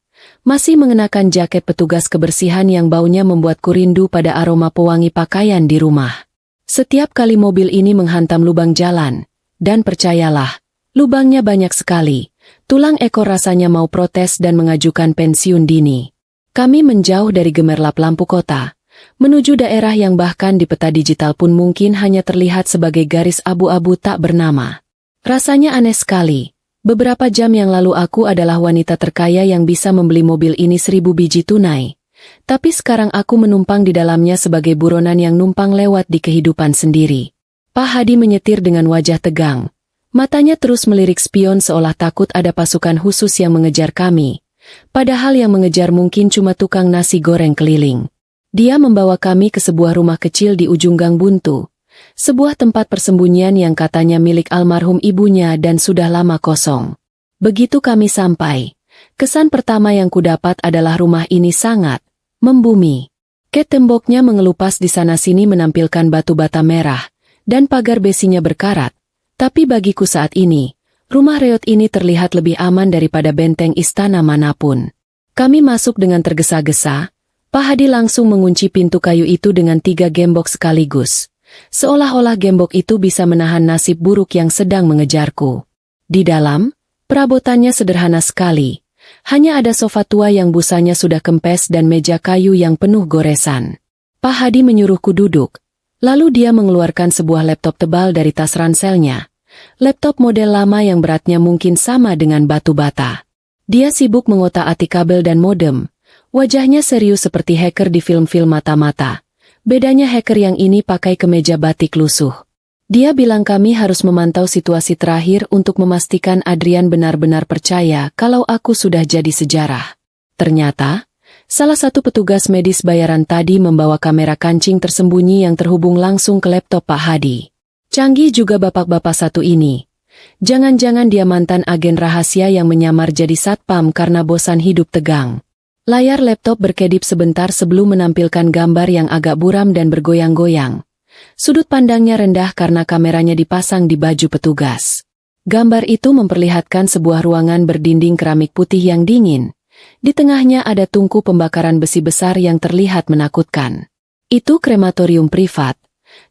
Masih mengenakan jaket petugas kebersihan yang baunya membuatku rindu pada aroma pewangi pakaian di rumah. Setiap kali mobil ini menghantam lubang jalan, dan percayalah, lubangnya banyak sekali. Tulang ekor rasanya mau protes dan mengajukan pensiun dini. Kami menjauh dari gemerlap lampu kota, menuju daerah yang bahkan di peta digital pun mungkin hanya terlihat sebagai garis abu-abu tak bernama. Rasanya aneh sekali. Beberapa jam yang lalu aku adalah wanita terkaya yang bisa membeli mobil ini 1000 biji tunai. Tapi sekarang aku menumpang di dalamnya sebagai buronan yang numpang lewat di kehidupan sendiri. Pak Hadi menyetir dengan wajah tegang. Matanya terus melirik spion seolah takut ada pasukan khusus yang mengejar kami. Padahal yang mengejar mungkin cuma tukang nasi goreng keliling. Dia membawa kami ke sebuah rumah kecil di ujung gang buntu. Sebuah tempat persembunyian yang katanya milik almarhum ibunya dan sudah lama kosong. Begitu kami sampai, kesan pertama yang kudapat adalah rumah ini sangat membumi. Temboknya mengelupas di sana-sini menampilkan batu bata merah, dan pagar besinya berkarat. Tapi bagiku saat ini, rumah reot ini terlihat lebih aman daripada benteng istana manapun. Kami masuk dengan tergesa-gesa. Pak Hadi langsung mengunci pintu kayu itu dengan 3 gembok sekaligus. Seolah-olah gembok itu bisa menahan nasib buruk yang sedang mengejarku. Di dalam, perabotannya sederhana sekali. Hanya ada sofa tua yang busanya sudah kempes dan meja kayu yang penuh goresan. Pak Hadi menyuruhku duduk. Lalu dia mengeluarkan sebuah laptop tebal dari tas ranselnya. Laptop model lama yang beratnya mungkin sama dengan batu bata. Dia sibuk mengotak-atik kabel dan modem. Wajahnya serius seperti hacker di film-film mata-mata. Bedanya hacker yang ini pakai kemeja batik lusuh. Dia bilang kami harus memantau situasi terakhir untuk memastikan Adrian benar-benar percaya kalau aku sudah jadi sejarah. Ternyata, salah satu petugas medis bayaran tadi membawa kamera kancing tersembunyi yang terhubung langsung ke laptop Pak Hadi. Canggih juga bapak-bapak satu ini. Jangan-jangan dia mantan agen rahasia yang menyamar jadi satpam karena bosan hidup tegang. Layar laptop berkedip sebentar sebelum menampilkan gambar yang agak buram dan bergoyang-goyang. Sudut pandangnya rendah karena kameranya dipasang di baju petugas. Gambar itu memperlihatkan sebuah ruangan berdinding keramik putih yang dingin. Di tengahnya ada tungku pembakaran besi besar yang terlihat menakutkan. Itu krematorium privat,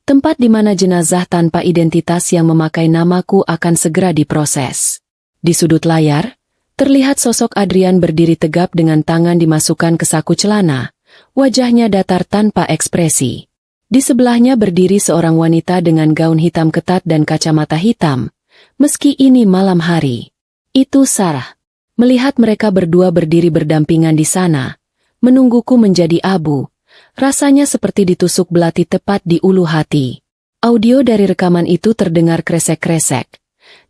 tempat di mana jenazah tanpa identitas yang memakai namaku akan segera diproses. Di sudut layar, terlihat sosok Adrian berdiri tegap dengan tangan dimasukkan ke saku celana, wajahnya datar tanpa ekspresi. Di sebelahnya berdiri seorang wanita dengan gaun hitam ketat dan kacamata hitam, meski ini malam hari. Itu Sarah. Melihat mereka berdua berdiri berdampingan di sana, menungguku menjadi abu, rasanya seperti ditusuk belati tepat di ulu hati. Audio dari rekaman itu terdengar kresek-kresek.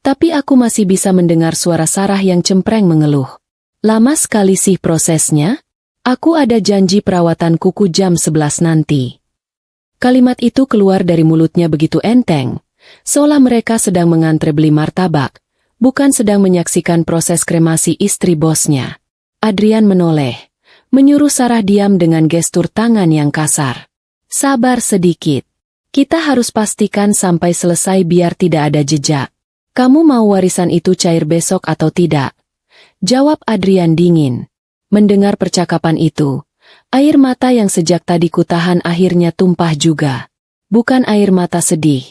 Tapi aku masih bisa mendengar suara Sarah yang cempreng mengeluh. Lama sekali sih prosesnya? Aku ada janji perawatan kuku jam 11 nanti. Kalimat itu keluar dari mulutnya begitu enteng, seolah mereka sedang mengantre beli martabak, bukan sedang menyaksikan proses kremasi istri bosnya. Adrian menoleh, menyuruh Sarah diam dengan gestur tangan yang kasar. Sabar sedikit. Kita harus pastikan sampai selesai biar tidak ada jejak. Kamu mau warisan itu cair besok atau tidak? Jawab Adrian dingin. Mendengar percakapan itu, air mata yang sejak tadi kutahan akhirnya tumpah juga. Bukan air mata sedih,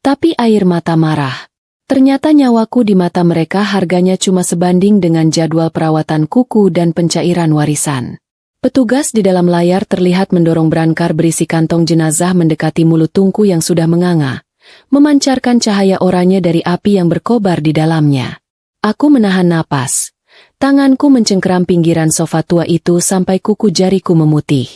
tapi air mata marah. Ternyata nyawaku di mata mereka harganya cuma sebanding dengan jadwal perawatan kuku dan pencairan warisan. Petugas di dalam layar terlihat mendorong brankar berisi kantong jenazah mendekati mulut tungku yang sudah menganga, memancarkan cahaya oranye dari api yang berkobar di dalamnya. Aku menahan napas. Tanganku mencengkeram pinggiran sofa tua itu sampai kuku jariku memutih.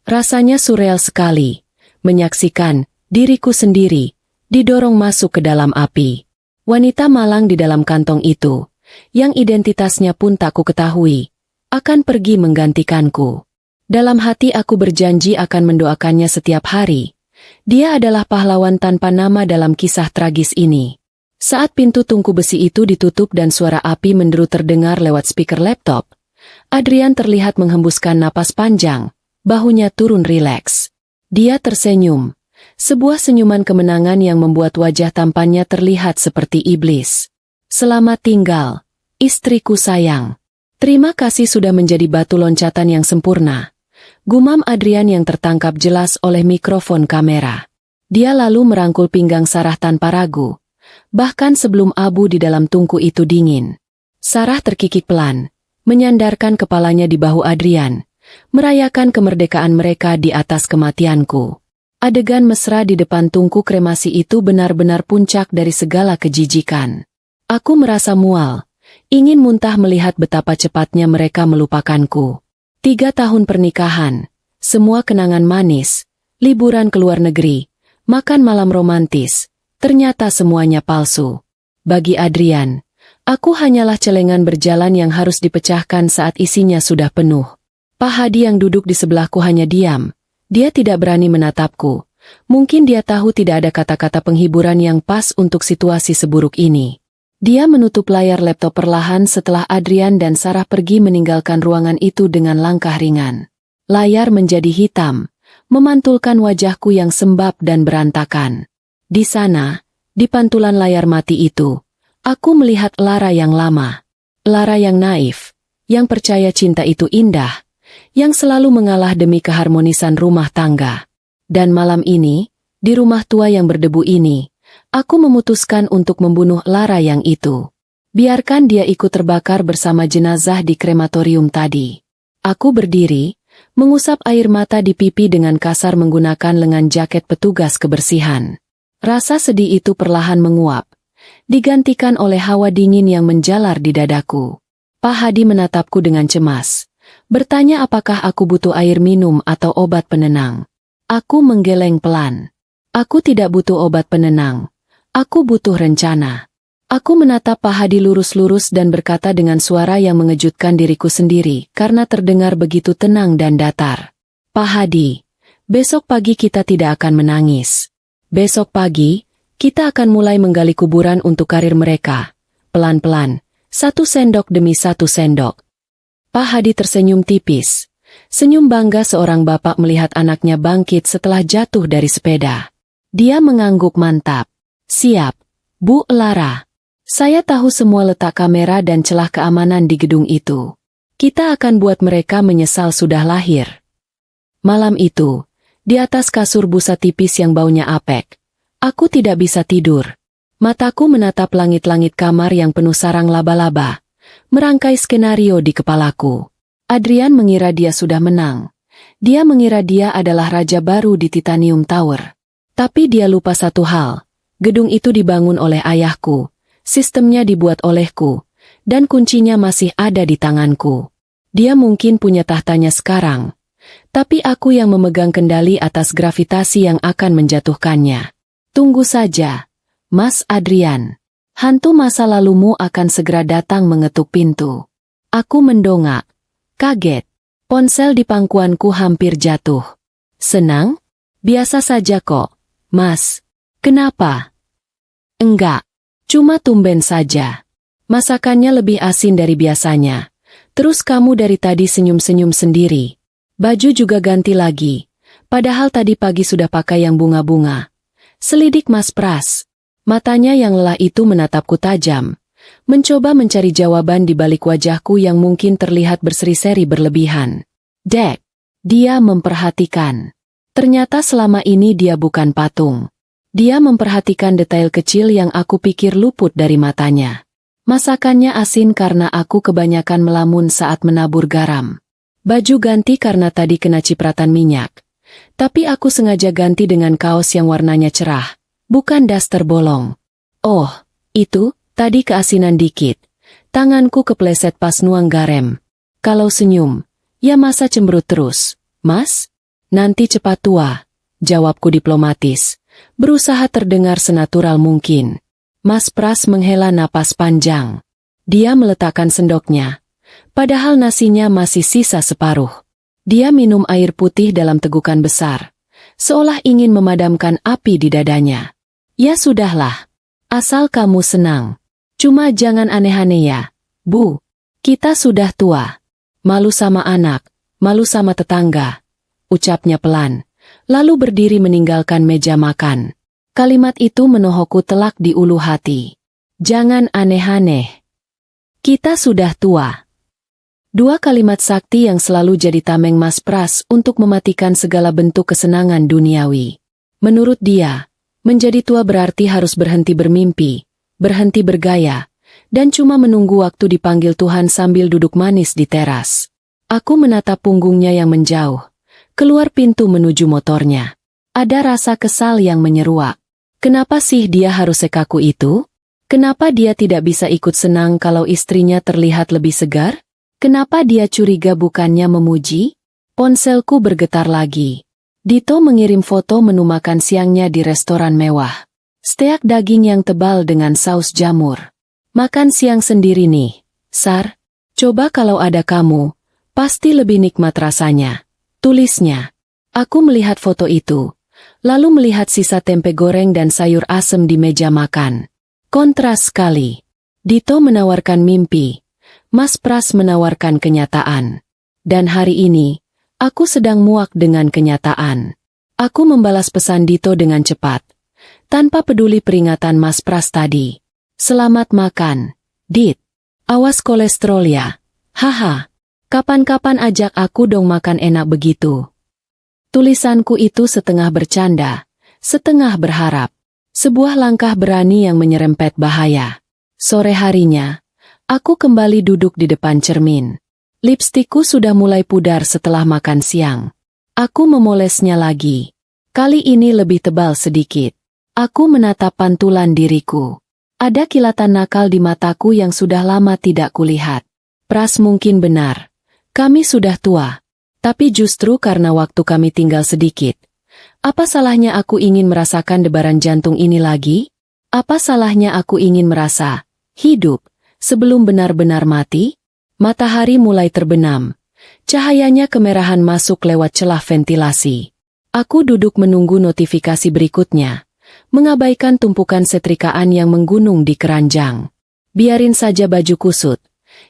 Rasanya surreal sekali, menyaksikan diriku sendiri didorong masuk ke dalam api. Wanita malang di dalam kantong itu, yang identitasnya pun tak ku ketahui, akan pergi menggantikanku. Dalam hati aku berjanji akan mendoakannya setiap hari. Dia adalah pahlawan tanpa nama dalam kisah tragis ini. Saat pintu tungku besi itu ditutup dan suara api menderu terdengar lewat speaker laptop, Adrian terlihat menghembuskan napas panjang, Bahunya turun rileks. Dia tersenyum. Sebuah senyuman kemenangan yang membuat wajah tampannya terlihat seperti iblis. Selamat tinggal, istriku sayang. Terima kasih sudah menjadi batu loncatan yang sempurna. Gumam Adrian yang tertangkap jelas oleh mikrofon kamera. Dia lalu merangkul pinggang Sarah tanpa ragu. Bahkan sebelum abu di dalam tungku itu dingin. Sarah terkikik pelan, menyandarkan kepalanya di bahu Adrian, merayakan kemerdekaan mereka di atas kematianku. Adegan mesra di depan tungku kremasi itu benar-benar puncak dari segala kejijikan. Aku merasa mual, ingin muntah melihat betapa cepatnya mereka melupakanku. 3 tahun pernikahan, semua kenangan manis, liburan ke luar negeri, makan malam romantis, ternyata semuanya palsu. Bagi Adrian, aku hanyalah celengan berjalan yang harus dipecahkan saat isinya sudah penuh. Pak Hadi yang duduk di sebelahku hanya diam. Dia tidak berani menatapku. Mungkin dia tahu tidak ada kata-kata penghiburan yang pas untuk situasi seburuk ini. Dia menutup layar laptop perlahan setelah Adrian dan Sarah pergi meninggalkan ruangan itu dengan langkah ringan. Layar menjadi hitam, memantulkan wajahku yang sembab dan berantakan. Di sana, di pantulan layar mati itu, aku melihat Lara yang lama. Lara yang naif, yang percaya cinta itu indah, yang selalu mengalah demi keharmonisan rumah tangga. Dan malam ini, di rumah tua yang berdebu ini, aku memutuskan untuk membunuh Lara yang itu. Biarkan dia ikut terbakar bersama jenazah di krematorium tadi. Aku berdiri, mengusap air mata di pipi dengan kasar menggunakan lengan jaket petugas kebersihan. Rasa sedih itu perlahan menguap, digantikan oleh hawa dingin yang menjalar di dadaku. Pak Hadi menatapku dengan cemas. Bertanya apakah aku butuh air minum atau obat penenang. Aku menggeleng pelan. Aku tidak butuh obat penenang. Aku butuh rencana. Aku menatap Pak Hadi lurus-lurus dan berkata dengan suara yang mengejutkan diriku sendiri karena terdengar begitu tenang dan datar. Pak Hadi, besok pagi kita tidak akan menangis. Besok pagi, kita akan mulai menggali kuburan untuk karir mereka. Pelan-pelan, 1 sendok demi 1 sendok. Pak Hadi tersenyum tipis. Senyum bangga seorang bapak melihat anaknya bangkit setelah jatuh dari sepeda. Dia mengangguk mantap. Siap, Bu Lara. Saya tahu semua letak kamera dan celah keamanan di gedung itu. Kita akan buat mereka menyesal sudah lahir. Malam itu, di atas kasur busa tipis yang baunya apek, aku tidak bisa tidur. Mataku menatap langit-langit kamar yang penuh sarang laba-laba. Merangkai skenario di kepalaku. Adrian mengira dia sudah menang. Dia mengira dia adalah raja baru di Titanium Tower. Tapi dia lupa satu hal. Gedung itu dibangun oleh ayahku. Sistemnya dibuat olehku. Dan kuncinya masih ada di tanganku. Dia mungkin punya tahtanya sekarang. Tapi aku yang memegang kendali atas gravitasi yang akan menjatuhkannya. Tunggu saja, Mas Adrian. Hantu masa lalumu akan segera datang mengetuk pintu. Aku mendongak. Kaget. Ponsel di pangkuanku hampir jatuh. Senang? Biasa saja kok, Mas. Kenapa? Enggak. Cuma tumben saja. Masakannya lebih asin dari biasanya. Terus kamu dari tadi senyum-senyum sendiri. Baju juga ganti lagi. Padahal tadi pagi sudah pakai yang bunga-bunga. Selidik Mas Pras. Matanya yang lelah itu menatapku tajam, mencoba mencari jawaban di balik wajahku yang mungkin terlihat berseri-seri berlebihan. Dek, dia memperhatikan. Ternyata selama ini dia bukan patung. Dia memperhatikan detail kecil yang aku pikir luput dari matanya. Masakannya asin karena aku kebanyakan melamun saat menabur garam. Baju ganti karena tadi kena cipratan minyak. Tapi aku sengaja ganti dengan kaos yang warnanya cerah. Bukan daster bolong. Oh, itu, tadi keasinan dikit. Tanganku kepleset pas nuang garam. Kalau senyum, ya masa cemberut terus. Mas? Nanti cepat tua. Jawabku diplomatis. Berusaha terdengar senatural mungkin. Mas Pras menghela napas panjang. Dia meletakkan sendoknya. Padahal nasinya masih sisa separuh. Dia minum air putih dalam tegukan besar. Seolah ingin memadamkan api di dadanya. Ya sudahlah. Asal kamu senang. Cuma jangan aneh-aneh ya, Bu. Kita sudah tua. Malu sama anak, malu sama tetangga. ucapnya pelan, lalu berdiri meninggalkan meja makan. Kalimat itu menohokku telak di ulu hati. Jangan aneh-aneh. Kita sudah tua. Dua kalimat sakti yang selalu jadi tameng Mas Pras untuk mematikan segala bentuk kesenangan duniawi. Menurut dia, menjadi tua berarti harus berhenti bermimpi, berhenti bergaya, dan cuma menunggu waktu dipanggil Tuhan sambil duduk manis di teras. Aku menatap punggungnya yang menjauh, keluar pintu menuju motornya. Ada rasa kesal yang menyeruak. Kenapa sih dia harus sekaku itu? Kenapa dia tidak bisa ikut senang kalau istrinya terlihat lebih segar? Kenapa dia curiga bukannya memuji? Ponselku bergetar lagi. Dito mengirim foto menu makan siangnya di restoran mewah. Steak daging yang tebal dengan saus jamur. Makan siang sendiri nih, Sar. Coba kalau ada kamu, pasti lebih nikmat rasanya. Tulisnya. Aku melihat foto itu, lalu melihat sisa tempe goreng dan sayur asem di meja makan. Kontras sekali. Dito menawarkan mimpi, Mas Pras menawarkan kenyataan. Dan hari ini, aku sedang muak dengan kenyataan. Aku membalas pesan Dito dengan cepat, tanpa peduli peringatan Mas Pras tadi. Selamat makan, Dit. Awas kolesterol ya. Haha. Kapan-kapan ajak aku dong makan enak begitu. Tulisanku itu setengah bercanda, setengah berharap. Sebuah langkah berani yang menyerempet bahaya. Sore harinya, aku kembali duduk di depan cermin. Lipstikku sudah mulai pudar setelah makan siang. Aku memolesnya lagi. Kali ini lebih tebal sedikit. Aku menatap pantulan diriku. Ada kilatan nakal di mataku yang sudah lama tidak kulihat. Pras mungkin benar. Kami sudah tua. Tapi justru karena waktu kami tinggal sedikit. Apa salahnya aku ingin merasakan debaran jantung ini lagi? Apa salahnya aku ingin merasa hidup sebelum benar-benar mati? Matahari mulai terbenam. Cahayanya kemerahan masuk lewat celah ventilasi. Aku duduk menunggu notifikasi berikutnya. Mengabaikan tumpukan setrikaan yang menggunung di keranjang. Biarin saja baju kusut.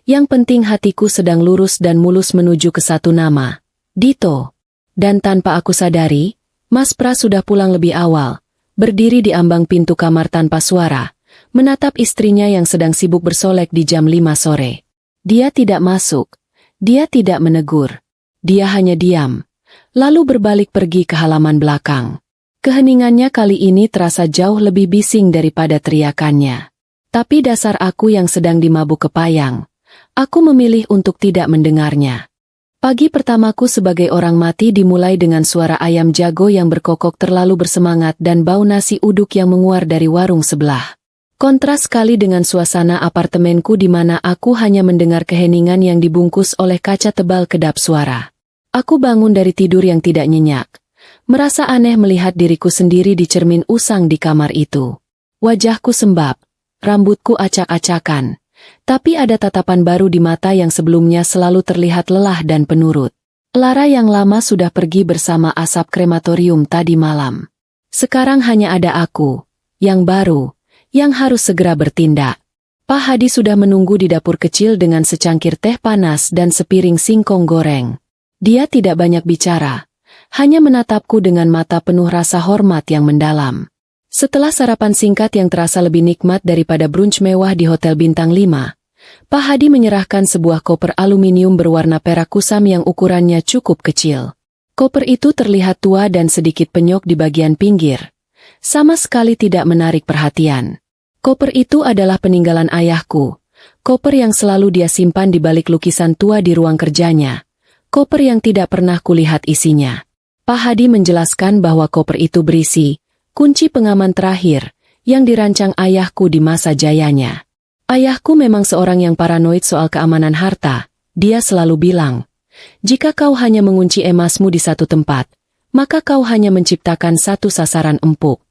Yang penting hatiku sedang lurus dan mulus menuju ke satu nama, Dito. Dan tanpa aku sadari, Mas Pras sudah pulang lebih awal, berdiri di ambang pintu kamar tanpa suara, menatap istrinya yang sedang sibuk bersolek di jam 5 sore. Dia tidak masuk, dia tidak menegur, dia hanya diam, lalu berbalik pergi ke halaman belakang. Keheningannya kali ini terasa jauh lebih bising daripada teriakannya. Tapi dasar aku yang sedang dimabuk kepayang. Aku memilih untuk tidak mendengarnya. Pagi pertamaku sebagai orang mati dimulai dengan suara ayam jago yang berkokok terlalu bersemangat dan bau nasi uduk yang menguar dari warung sebelah. Kontras sekali dengan suasana apartemenku di mana aku hanya mendengar keheningan yang dibungkus oleh kaca tebal kedap suara. Aku bangun dari tidur yang tidak nyenyak. Merasa aneh melihat diriku sendiri di cermin usang di kamar itu. Wajahku sembab, rambutku acak-acakan. Tapi ada tatapan baru di mata yang sebelumnya selalu terlihat lelah dan penurut. Lara yang lama sudah pergi bersama asap krematorium tadi malam. Sekarang hanya ada aku, yang baru, yang harus segera bertindak. Pak Hadi sudah menunggu di dapur kecil dengan secangkir teh panas dan sepiring singkong goreng. Dia tidak banyak bicara, hanya menatapku dengan mata penuh rasa hormat yang mendalam. Setelah sarapan singkat yang terasa lebih nikmat daripada brunch mewah di Hotel Bintang 5, Pak Hadi menyerahkan sebuah koper aluminium berwarna perak kusam yang ukurannya cukup kecil. Koper itu terlihat tua dan sedikit penyok di bagian pinggir. Sama sekali tidak menarik perhatian. Koper itu adalah peninggalan ayahku. Koper yang selalu dia simpan di balik lukisan tua di ruang kerjanya. Koper yang tidak pernah kulihat isinya. Pak Hadi menjelaskan bahwa koper itu berisi kunci pengaman terakhir yang dirancang ayahku di masa jayanya. Ayahku memang seorang yang paranoid soal keamanan harta. Dia selalu bilang, jika kau hanya mengunci emasmu di satu tempat, maka kau hanya menciptakan satu sasaran empuk.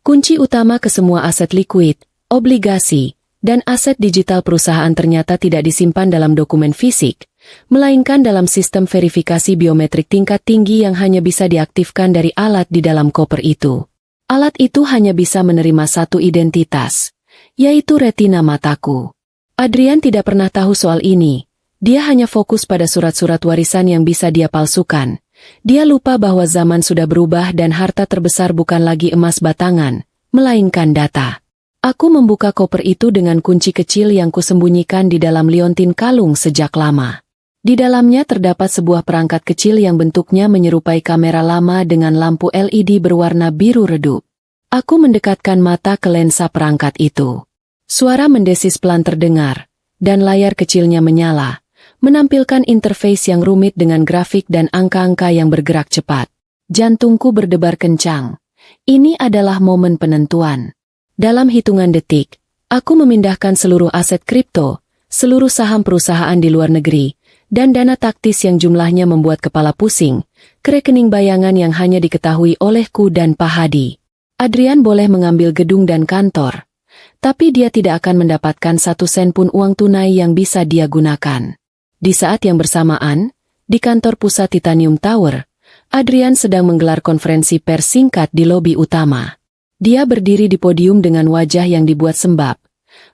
Kunci utama ke semua aset likuid, obligasi, dan aset digital perusahaan ternyata tidak disimpan dalam dokumen fisik, melainkan dalam sistem verifikasi biometrik tingkat tinggi yang hanya bisa diaktifkan dari alat di dalam koper itu. Alat itu hanya bisa menerima satu identitas, yaitu retina mataku. Adrian tidak pernah tahu soal ini. Dia hanya fokus pada surat-surat warisan yang bisa dia palsukan, Dia lupa bahwa zaman sudah berubah dan harta terbesar bukan lagi emas batangan, melainkan data. Aku membuka koper itu dengan kunci kecil yang kusembunyikan di dalam liontin kalung sejak lama. Di dalamnya terdapat sebuah perangkat kecil yang bentuknya menyerupai kamera lama dengan lampu LED berwarna biru redup. Aku mendekatkan mata ke lensa perangkat itu. Suara mendesis pelan terdengar, dan layar kecilnya menyala, menampilkan interface yang rumit dengan grafik dan angka-angka yang bergerak cepat. Jantungku berdebar kencang. Ini adalah momen penentuan. Dalam hitungan detik, aku memindahkan seluruh aset kripto, seluruh saham perusahaan di luar negeri, dan dana taktis yang jumlahnya membuat kepala pusing, ke rekening bayangan yang hanya diketahui olehku dan Pak Hadi. Adrian boleh mengambil gedung dan kantor, tapi dia tidak akan mendapatkan 1 sen pun uang tunai yang bisa dia gunakan. Di saat yang bersamaan, di kantor pusat Titanium Tower, Adrian sedang menggelar konferensi pers singkat di lobi utama. Dia berdiri di podium dengan wajah yang dibuat sembab,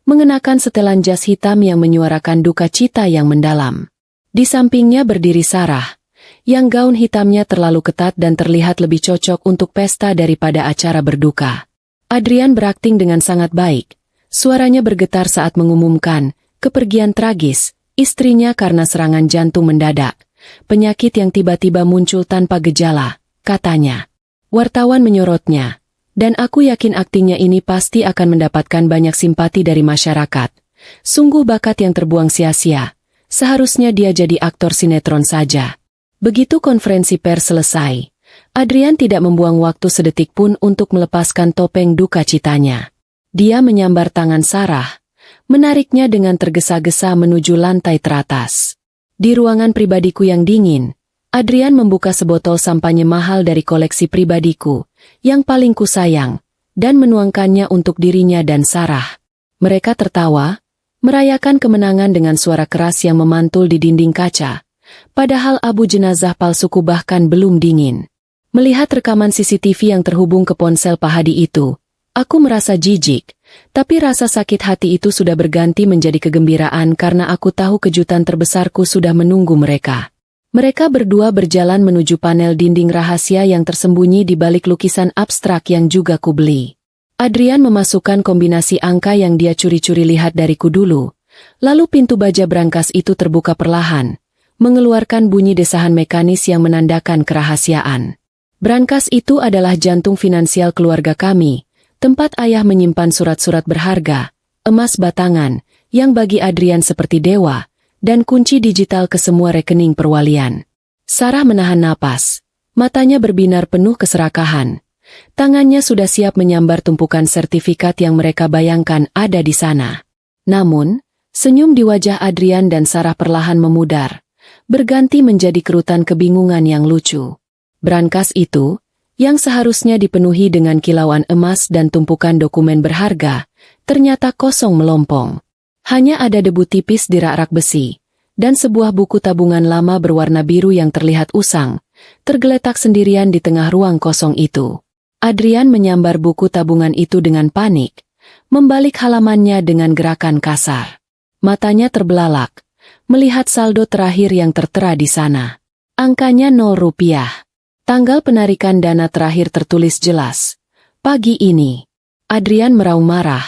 mengenakan setelan jas hitam yang menyuarakan duka cita yang mendalam. Di sampingnya berdiri Sarah, yang gaun hitamnya terlalu ketat dan terlihat lebih cocok untuk pesta daripada acara berduka. Adrian berakting dengan sangat baik, suaranya bergetar saat mengumumkan kepergian tragis istrinya karena serangan jantung mendadak, penyakit yang tiba-tiba muncul tanpa gejala, katanya. Wartawan menyorotnya, dan aku yakin aktingnya ini pasti akan mendapatkan banyak simpati dari masyarakat. Sungguh bakat yang terbuang sia-sia, seharusnya dia jadi aktor sinetron saja. Begitu konferensi pers selesai, Adrian tidak membuang waktu sedetik pun untuk melepaskan topeng duka citanya. Dia menyambar tangan Sarah, menariknya dengan tergesa-gesa menuju lantai teratas. Di ruangan pribadiku yang dingin, Adrian membuka sebotol sampanye mahal dari koleksi pribadiku, yang paling kusayang, dan menuangkannya untuk dirinya dan Sarah. Mereka tertawa, merayakan kemenangan dengan suara keras yang memantul di dinding kaca, padahal abu jenazah palsuku bahkan belum dingin. Melihat rekaman CCTV yang terhubung ke ponsel Pak Hadi itu, aku merasa jijik. Tapi rasa sakit hati itu sudah berganti menjadi kegembiraan karena aku tahu kejutan terbesarku sudah menunggu mereka. Mereka berdua berjalan menuju panel dinding rahasia yang tersembunyi di balik lukisan abstrak yang juga kubeli. Adrian memasukkan kombinasi angka yang dia curi-curi lihat dariku dulu. Lalu pintu baja brankas itu terbuka perlahan, mengeluarkan bunyi desahan mekanis yang menandakan kerahasiaan. Brankas itu adalah jantung finansial keluarga kami, tempat ayah menyimpan surat-surat berharga, emas batangan, yang bagi Adrian seperti dewa, dan kunci digital ke semua rekening perwalian. Sarah menahan napas, matanya berbinar penuh keserakahan. Tangannya sudah siap menyambar tumpukan sertifikat yang mereka bayangkan ada di sana. Namun, senyum di wajah Adrian dan Sarah perlahan memudar, berganti menjadi kerutan kebingungan yang lucu. Brankas itu, yang seharusnya dipenuhi dengan kilauan emas dan tumpukan dokumen berharga, ternyata kosong melompong. Hanya ada debu tipis di rak-rak besi, dan sebuah buku tabungan lama berwarna biru yang terlihat usang, tergeletak sendirian di tengah ruang kosong itu. Adrian menyambar buku tabungan itu dengan panik, membalik halamannya dengan gerakan kasar. Matanya terbelalak, melihat saldo terakhir yang tertera di sana. Angkanya 0 rupiah. Tanggal penarikan dana terakhir tertulis jelas. Pagi ini. Adrian meraung marah,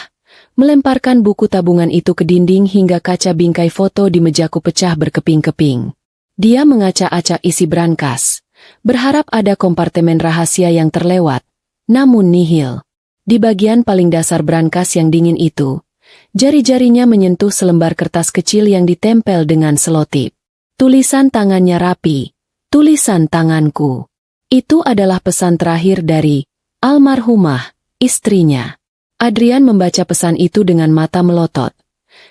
melemparkan buku tabungan itu ke dinding hingga kaca bingkai foto di mejaku pecah berkeping-keping. Dia mengacak-acak isi brankas, berharap ada kompartemen rahasia yang terlewat, namun nihil. Di bagian paling dasar brankas yang dingin itu, jari-jarinya menyentuh selembar kertas kecil yang ditempel dengan selotip. Tulisan tangannya rapi, tulisan tanganku. Itu adalah pesan terakhir dari almarhumah, istrinya. Adrian membaca pesan itu dengan mata melotot.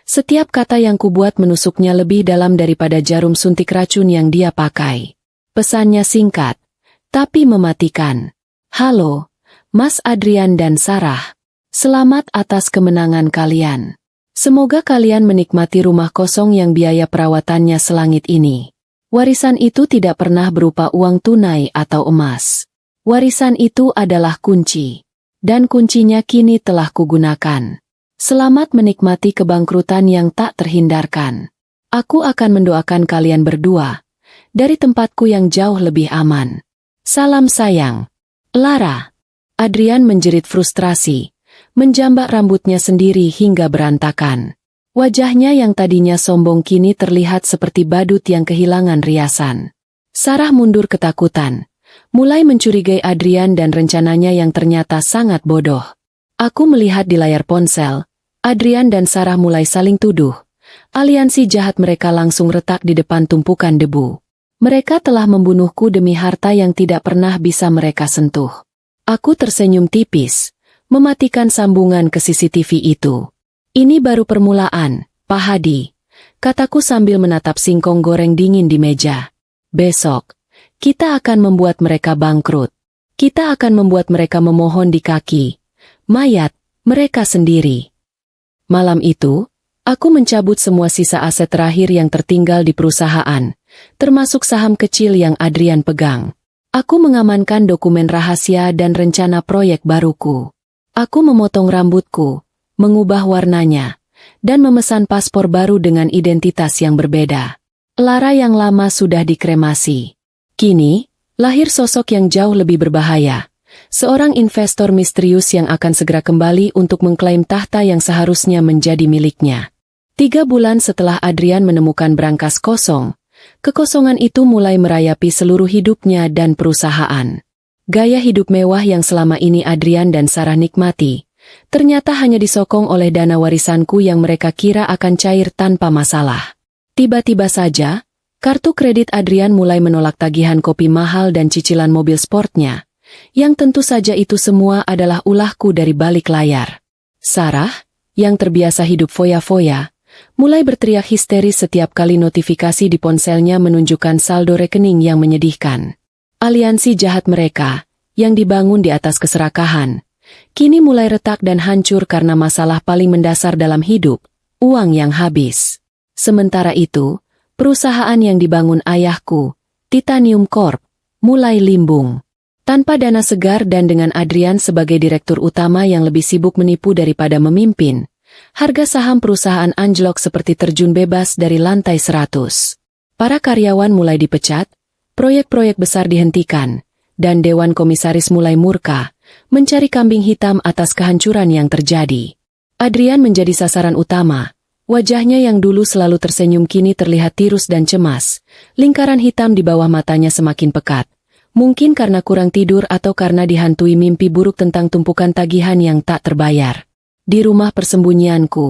Setiap kata yang kubuat menusuknya lebih dalam daripada jarum suntik racun yang dia pakai. Pesannya singkat, tapi mematikan. Halo, Mas Adrian dan Sarah. Selamat atas kemenangan kalian. Semoga kalian menikmati rumah kosong yang biaya perawatannya selangit ini. Warisan itu tidak pernah berupa uang tunai atau emas. Warisan itu adalah kunci. Dan kuncinya kini telah kugunakan. Selamat menikmati kebangkrutan yang tak terhindarkan. Aku akan mendoakan kalian berdua. dari tempatku yang jauh lebih aman. Salam sayang. Lara. Adrian menjerit frustrasi, menjambak rambutnya sendiri hingga berantakan. Wajahnya yang tadinya sombong kini terlihat seperti badut yang kehilangan riasan. Sarah mundur ketakutan, mulai mencurigai Adrian dan rencananya yang ternyata sangat bodoh. Aku melihat di layar ponsel, Adrian dan Sarah mulai saling tuduh. Aliansi jahat mereka langsung retak di depan tumpukan debu. Mereka telah membunuhku demi harta yang tidak pernah bisa mereka sentuh. Aku tersenyum tipis, mematikan sambungan ke CCTV itu. Ini baru permulaan, Pak Hadi, kataku sambil menatap singkong goreng dingin di meja. Besok, kita akan membuat mereka bangkrut. Kita akan membuat mereka memohon di kaki mayat mereka sendiri. Malam itu, aku mencabut semua sisa aset terakhir yang tertinggal di perusahaan, termasuk saham kecil yang Adrian pegang. Aku mengamankan dokumen rahasia dan rencana proyek baruku. Aku memotong rambutku, mengubah warnanya, dan memesan paspor baru dengan identitas yang berbeda. Lara yang lama sudah dikremasi. Kini, lahir sosok yang jauh lebih berbahaya. Seorang investor misterius yang akan segera kembali untuk mengklaim tahta yang seharusnya menjadi miliknya. 3 bulan setelah Adrian menemukan brankas kosong, kekosongan itu mulai merayapi seluruh hidupnya dan perusahaan. Gaya hidup mewah yang selama ini Adrian dan Sarah nikmati, ternyata hanya disokong oleh dana warisanku yang mereka kira akan cair tanpa masalah. Tiba-tiba saja, kartu kredit Adrian mulai menolak tagihan kopi mahal dan cicilan mobil sportnya, yang tentu saja itu semua adalah ulahku dari balik layar. Sarah, yang terbiasa hidup foya-foya, mulai berteriak histeris setiap kali notifikasi di ponselnya menunjukkan saldo rekening yang menyedihkan. Aliansi jahat mereka, yang dibangun di atas keserakahan, kini mulai retak dan hancur karena masalah paling mendasar dalam hidup, uang yang habis. Sementara itu, perusahaan yang dibangun ayahku, Titanium Corp, mulai limbung. Tanpa dana segar dan dengan Adrian sebagai direktur utama yang lebih sibuk menipu daripada memimpin, harga saham perusahaan anjlok seperti terjun bebas dari lantai 100. Para karyawan mulai dipecat, proyek-proyek besar dihentikan, dan Dewan Komisaris mulai murka, mencari kambing hitam atas kehancuran yang terjadi. Adrian menjadi sasaran utama. Wajahnya yang dulu selalu tersenyum kini terlihat tirus dan cemas. Lingkaran hitam di bawah matanya semakin pekat. Mungkin karena kurang tidur atau karena dihantui mimpi buruk tentang tumpukan tagihan yang tak terbayar. Di rumah persembunyianku,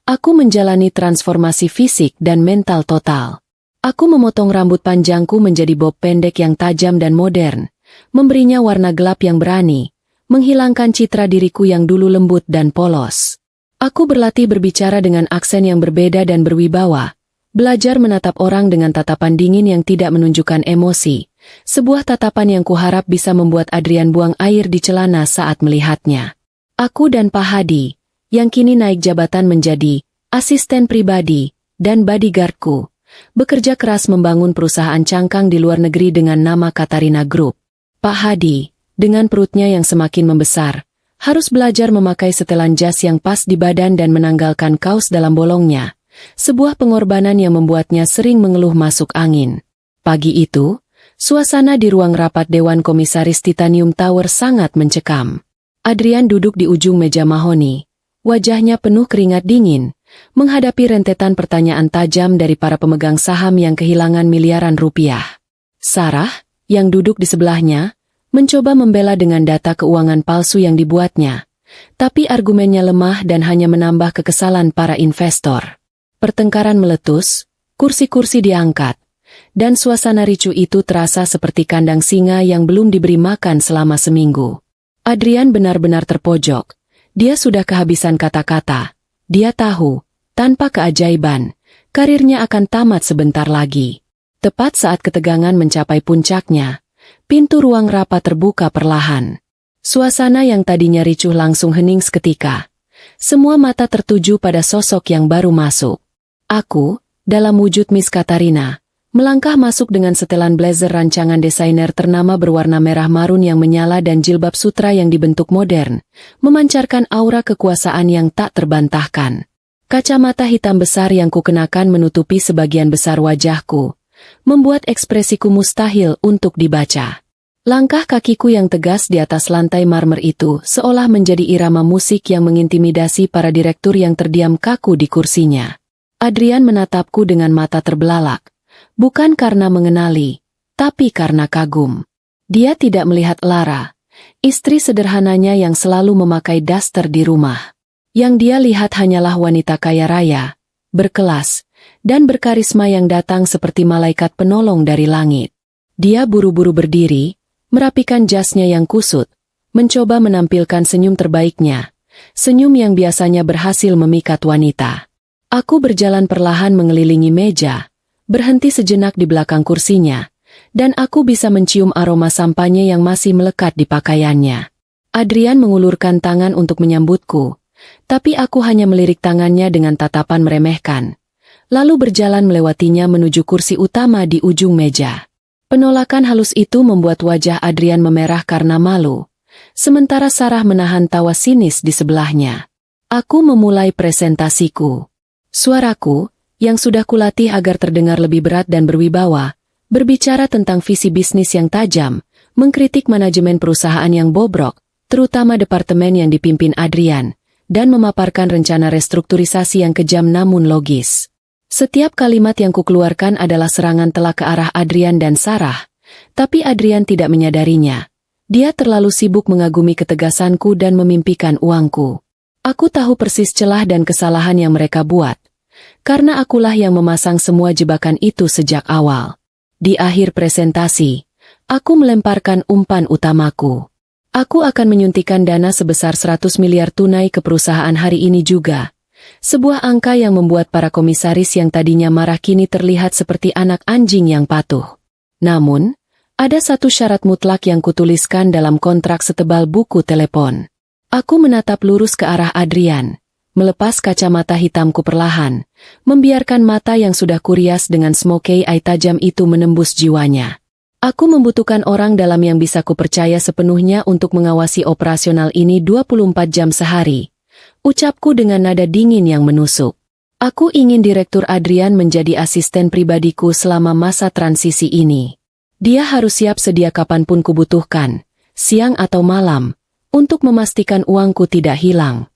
aku menjalani transformasi fisik dan mental total. Aku memotong rambut panjangku menjadi bob pendek yang tajam dan modern, memberinya warna gelap yang berani, menghilangkan citra diriku yang dulu lembut dan polos. Aku berlatih berbicara dengan aksen yang berbeda dan berwibawa, belajar menatap orang dengan tatapan dingin yang tidak menunjukkan emosi, sebuah tatapan yang kuharap bisa membuat Adrian buang air di celana saat melihatnya. Aku dan Pak Hadi, yang kini naik jabatan menjadi asisten pribadi dan bodyguardku, bekerja keras membangun perusahaan cangkang di luar negeri dengan nama Katarina Group. Pak Hadi, dengan perutnya yang semakin membesar, harus belajar memakai setelan jas yang pas di badan dan menanggalkan kaos dalam bolongnya, sebuah pengorbanan yang membuatnya sering mengeluh masuk angin. Pagi itu, suasana di ruang rapat Dewan Komisaris Titanium Tower sangat mencekam. Adrian duduk di ujung meja mahoni, wajahnya penuh keringat dingin, menghadapi rentetan pertanyaan tajam dari para pemegang saham yang kehilangan miliaran rupiah. Sarah, yang duduk di sebelahnya, mencoba membela dengan data keuangan palsu yang dibuatnya, tapi argumennya lemah dan hanya menambah kekesalan para investor. Pertengkaran meletus, kursi-kursi diangkat, dan suasana ricuh itu terasa seperti kandang singa yang belum diberi makan selama seminggu. Adrian benar-benar terpojok. Dia sudah kehabisan kata-kata. Dia tahu, tanpa keajaiban, karirnya akan tamat sebentar lagi. Tepat saat ketegangan mencapai puncaknya, pintu ruang rapat terbuka perlahan. Suasana yang tadinya ricuh langsung hening seketika. Semua mata tertuju pada sosok yang baru masuk. Aku, dalam wujud Miss Katarina, melangkah masuk dengan setelan blazer rancangan desainer ternama berwarna merah marun yang menyala dan jilbab sutra yang dibentuk modern, memancarkan aura kekuasaan yang tak terbantahkan. Kacamata hitam besar yang kukenakan menutupi sebagian besar wajahku, membuat ekspresiku mustahil untuk dibaca. Langkah kakiku yang tegas di atas lantai marmer itu seolah menjadi irama musik yang mengintimidasi para direktur yang terdiam kaku di kursinya. Adrian menatapku dengan mata terbelalak, bukan karena mengenali, tapi karena kagum. Dia tidak melihat Lara, istri sederhananya yang selalu memakai daster di rumah. Yang dia lihat hanyalah wanita kaya raya, berkelas, dan berkarisma yang datang seperti malaikat penolong dari langit. Dia buru-buru berdiri, merapikan jasnya yang kusut, mencoba menampilkan senyum terbaiknya, senyum yang biasanya berhasil memikat wanita. Aku berjalan perlahan mengelilingi meja, berhenti sejenak di belakang kursinya, dan aku bisa mencium aroma sampahnya yang masih melekat di pakaiannya. Adrian mengulurkan tangan untuk menyambutku, tapi aku hanya melirik tangannya dengan tatapan meremehkan, lalu berjalan melewatinya menuju kursi utama di ujung meja. Penolakan halus itu membuat wajah Adrian memerah karena malu, sementara Sarah menahan tawa sinis di sebelahnya. Aku memulai presentasiku. Suaraku, yang sudah kulatih agar terdengar lebih berat dan berwibawa, berbicara tentang visi bisnis yang tajam, mengkritik manajemen perusahaan yang bobrok, terutama departemen yang dipimpin Adrian, dan memaparkan rencana restrukturisasi yang kejam namun logis. Setiap kalimat yang kukeluarkan adalah serangan telak ke arah Adrian dan Sarah, tapi Adrian tidak menyadarinya. Dia terlalu sibuk mengagumi ketegasanku dan memimpikan uangku. Aku tahu persis celah dan kesalahan yang mereka buat, karena akulah yang memasang semua jebakan itu sejak awal. Di akhir presentasi, aku melemparkan umpan utamaku. Aku akan menyuntikkan dana sebesar 100 miliar tunai ke perusahaan hari ini juga. Sebuah angka yang membuat para komisaris yang tadinya marah kini terlihat seperti anak anjing yang patuh. Namun, ada satu syarat mutlak yang kutuliskan dalam kontrak setebal buku telepon. Aku menatap lurus ke arah Adrian, melepas kacamata hitamku perlahan, membiarkan mata yang sudah kurias dengan smoky eye tajam itu menembus jiwanya. Aku membutuhkan orang dalam yang bisa kupercaya sepenuhnya untuk mengawasi operasional ini 24 jam sehari. Ucapku dengan nada dingin yang menusuk. Aku ingin Direktur Adrian menjadi asisten pribadiku selama masa transisi ini. Dia harus siap sedia kapanpun kubutuhkan, siang atau malam, untuk memastikan uangku tidak hilang.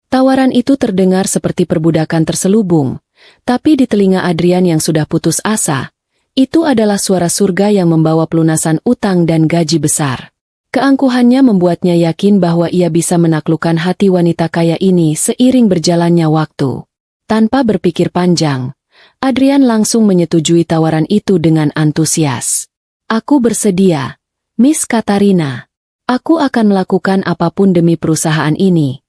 Tawaran itu terdengar seperti perbudakan terselubung, tapi di telinga Adrian yang sudah putus asa, itu adalah suara surga yang membawa pelunasan utang dan gaji besar. Keangkuhannya membuatnya yakin bahwa ia bisa menaklukkan hati wanita kaya ini seiring berjalannya waktu. Tanpa berpikir panjang, Adrian langsung menyetujui tawaran itu dengan antusias. Aku bersedia, Miss Katarina. Aku akan melakukan apapun demi perusahaan ini.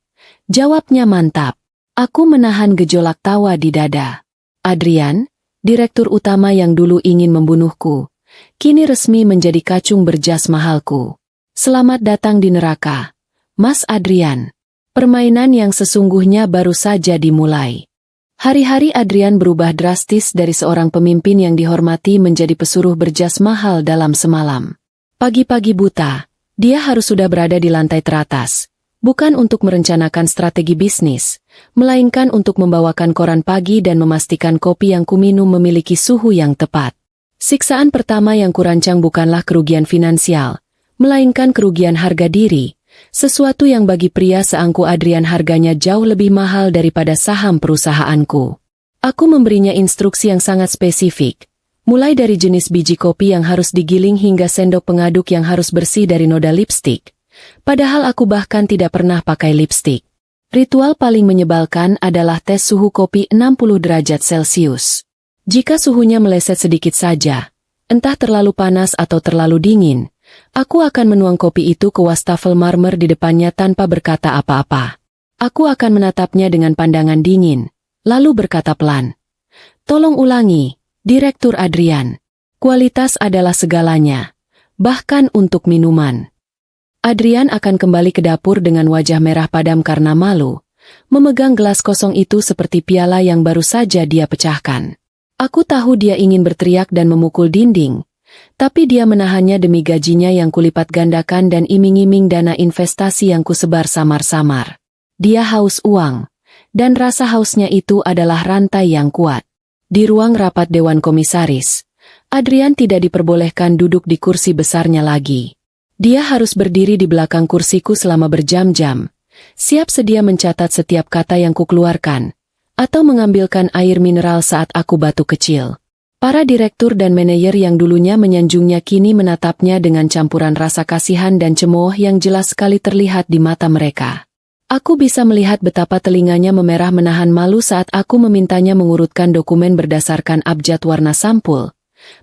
Jawabnya mantap. Aku menahan gejolak tawa di dada. Adrian, direktur utama yang dulu ingin membunuhku, kini resmi menjadi kacung berjas mahalku. Selamat datang di neraka, Mas Adrian. Permainan yang sesungguhnya baru saja dimulai. Hari-hari Adrian berubah drastis dari seorang pemimpin yang dihormati menjadi pesuruh berjas mahal dalam semalam. Pagi-pagi buta, dia harus sudah berada di lantai teratas, bukan untuk merencanakan strategi bisnis, melainkan untuk membawakan koran pagi dan memastikan kopi yang kuminum memiliki suhu yang tepat. Siksaan pertama yang kurancang bukanlah kerugian finansial, melainkan kerugian harga diri, sesuatu yang bagi pria seangku Adrian harganya jauh lebih mahal daripada saham perusahaanku. Aku memberinya instruksi yang sangat spesifik, mulai dari jenis biji kopi yang harus digiling hingga sendok pengaduk yang harus bersih dari noda lipstik. Padahal aku bahkan tidak pernah pakai lipstik. Ritual paling menyebalkan adalah tes suhu kopi 60 derajat Celcius. Jika suhunya meleset sedikit saja, entah terlalu panas atau terlalu dingin, aku akan menuang kopi itu ke wastafel marmer di depannya tanpa berkata apa-apa. Aku akan menatapnya dengan pandangan dingin, lalu berkata pelan, "Tolong ulangi, Direktur Adrian. Kualitas adalah segalanya, bahkan untuk minuman." Adrian akan kembali ke dapur dengan wajah merah padam karena malu, memegang gelas kosong itu seperti piala yang baru saja dia pecahkan. Aku tahu dia ingin berteriak dan memukul dinding, tapi dia menahannya demi gajinya yang kulipat gandakan dan iming-iming dana investasi yang kusebar samar-samar. Dia haus uang, dan rasa hausnya itu adalah rantai yang kuat. Di ruang rapat Dewan Komisaris, Adrian tidak diperbolehkan duduk di kursi besarnya lagi. Dia harus berdiri di belakang kursiku selama berjam-jam, siap sedia mencatat setiap kata yang kukeluarkan, atau mengambilkan air mineral saat aku batuk kecil. Para direktur dan manajer yang dulunya menyanjungnya kini menatapnya dengan campuran rasa kasihan dan cemooh yang jelas sekali terlihat di mata mereka. Aku bisa melihat betapa telinganya memerah menahan malu saat aku memintanya mengurutkan dokumen berdasarkan abjad warna sampul.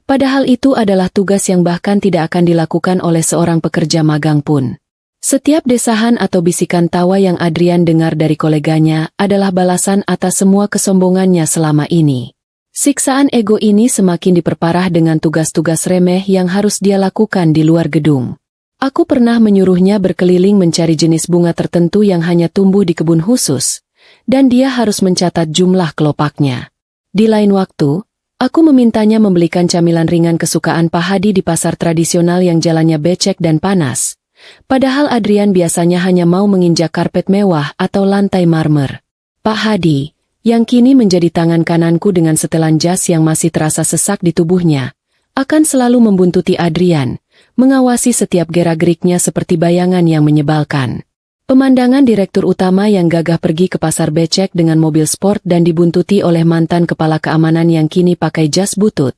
Padahal itu adalah tugas yang bahkan tidak akan dilakukan oleh seorang pekerja magang pun. Setiap desahan atau bisikan tawa yang Adrian dengar dari koleganya adalah balasan atas semua kesombongannya selama ini. Siksaan ego ini semakin diperparah dengan tugas-tugas remeh yang harus dia lakukan di luar gedung. Aku pernah menyuruhnya berkeliling mencari jenis bunga tertentu yang hanya tumbuh di kebun khusus, dan dia harus mencatat jumlah kelopaknya. Di lain waktu, aku memintanya membelikan camilan ringan kesukaan Pak Hadi di pasar tradisional yang jalannya becek dan panas. Padahal Adrian biasanya hanya mau menginjak karpet mewah atau lantai marmer. Pak Hadi, yang kini menjadi tangan kananku dengan setelan jas yang masih terasa sesak di tubuhnya, akan selalu membuntuti Adrian, mengawasi setiap gerak-geriknya seperti bayangan yang menyebalkan. Pemandangan direktur utama yang gagah pergi ke pasar becek dengan mobil sport dan dibuntuti oleh mantan kepala keamanan yang kini pakai jas butut.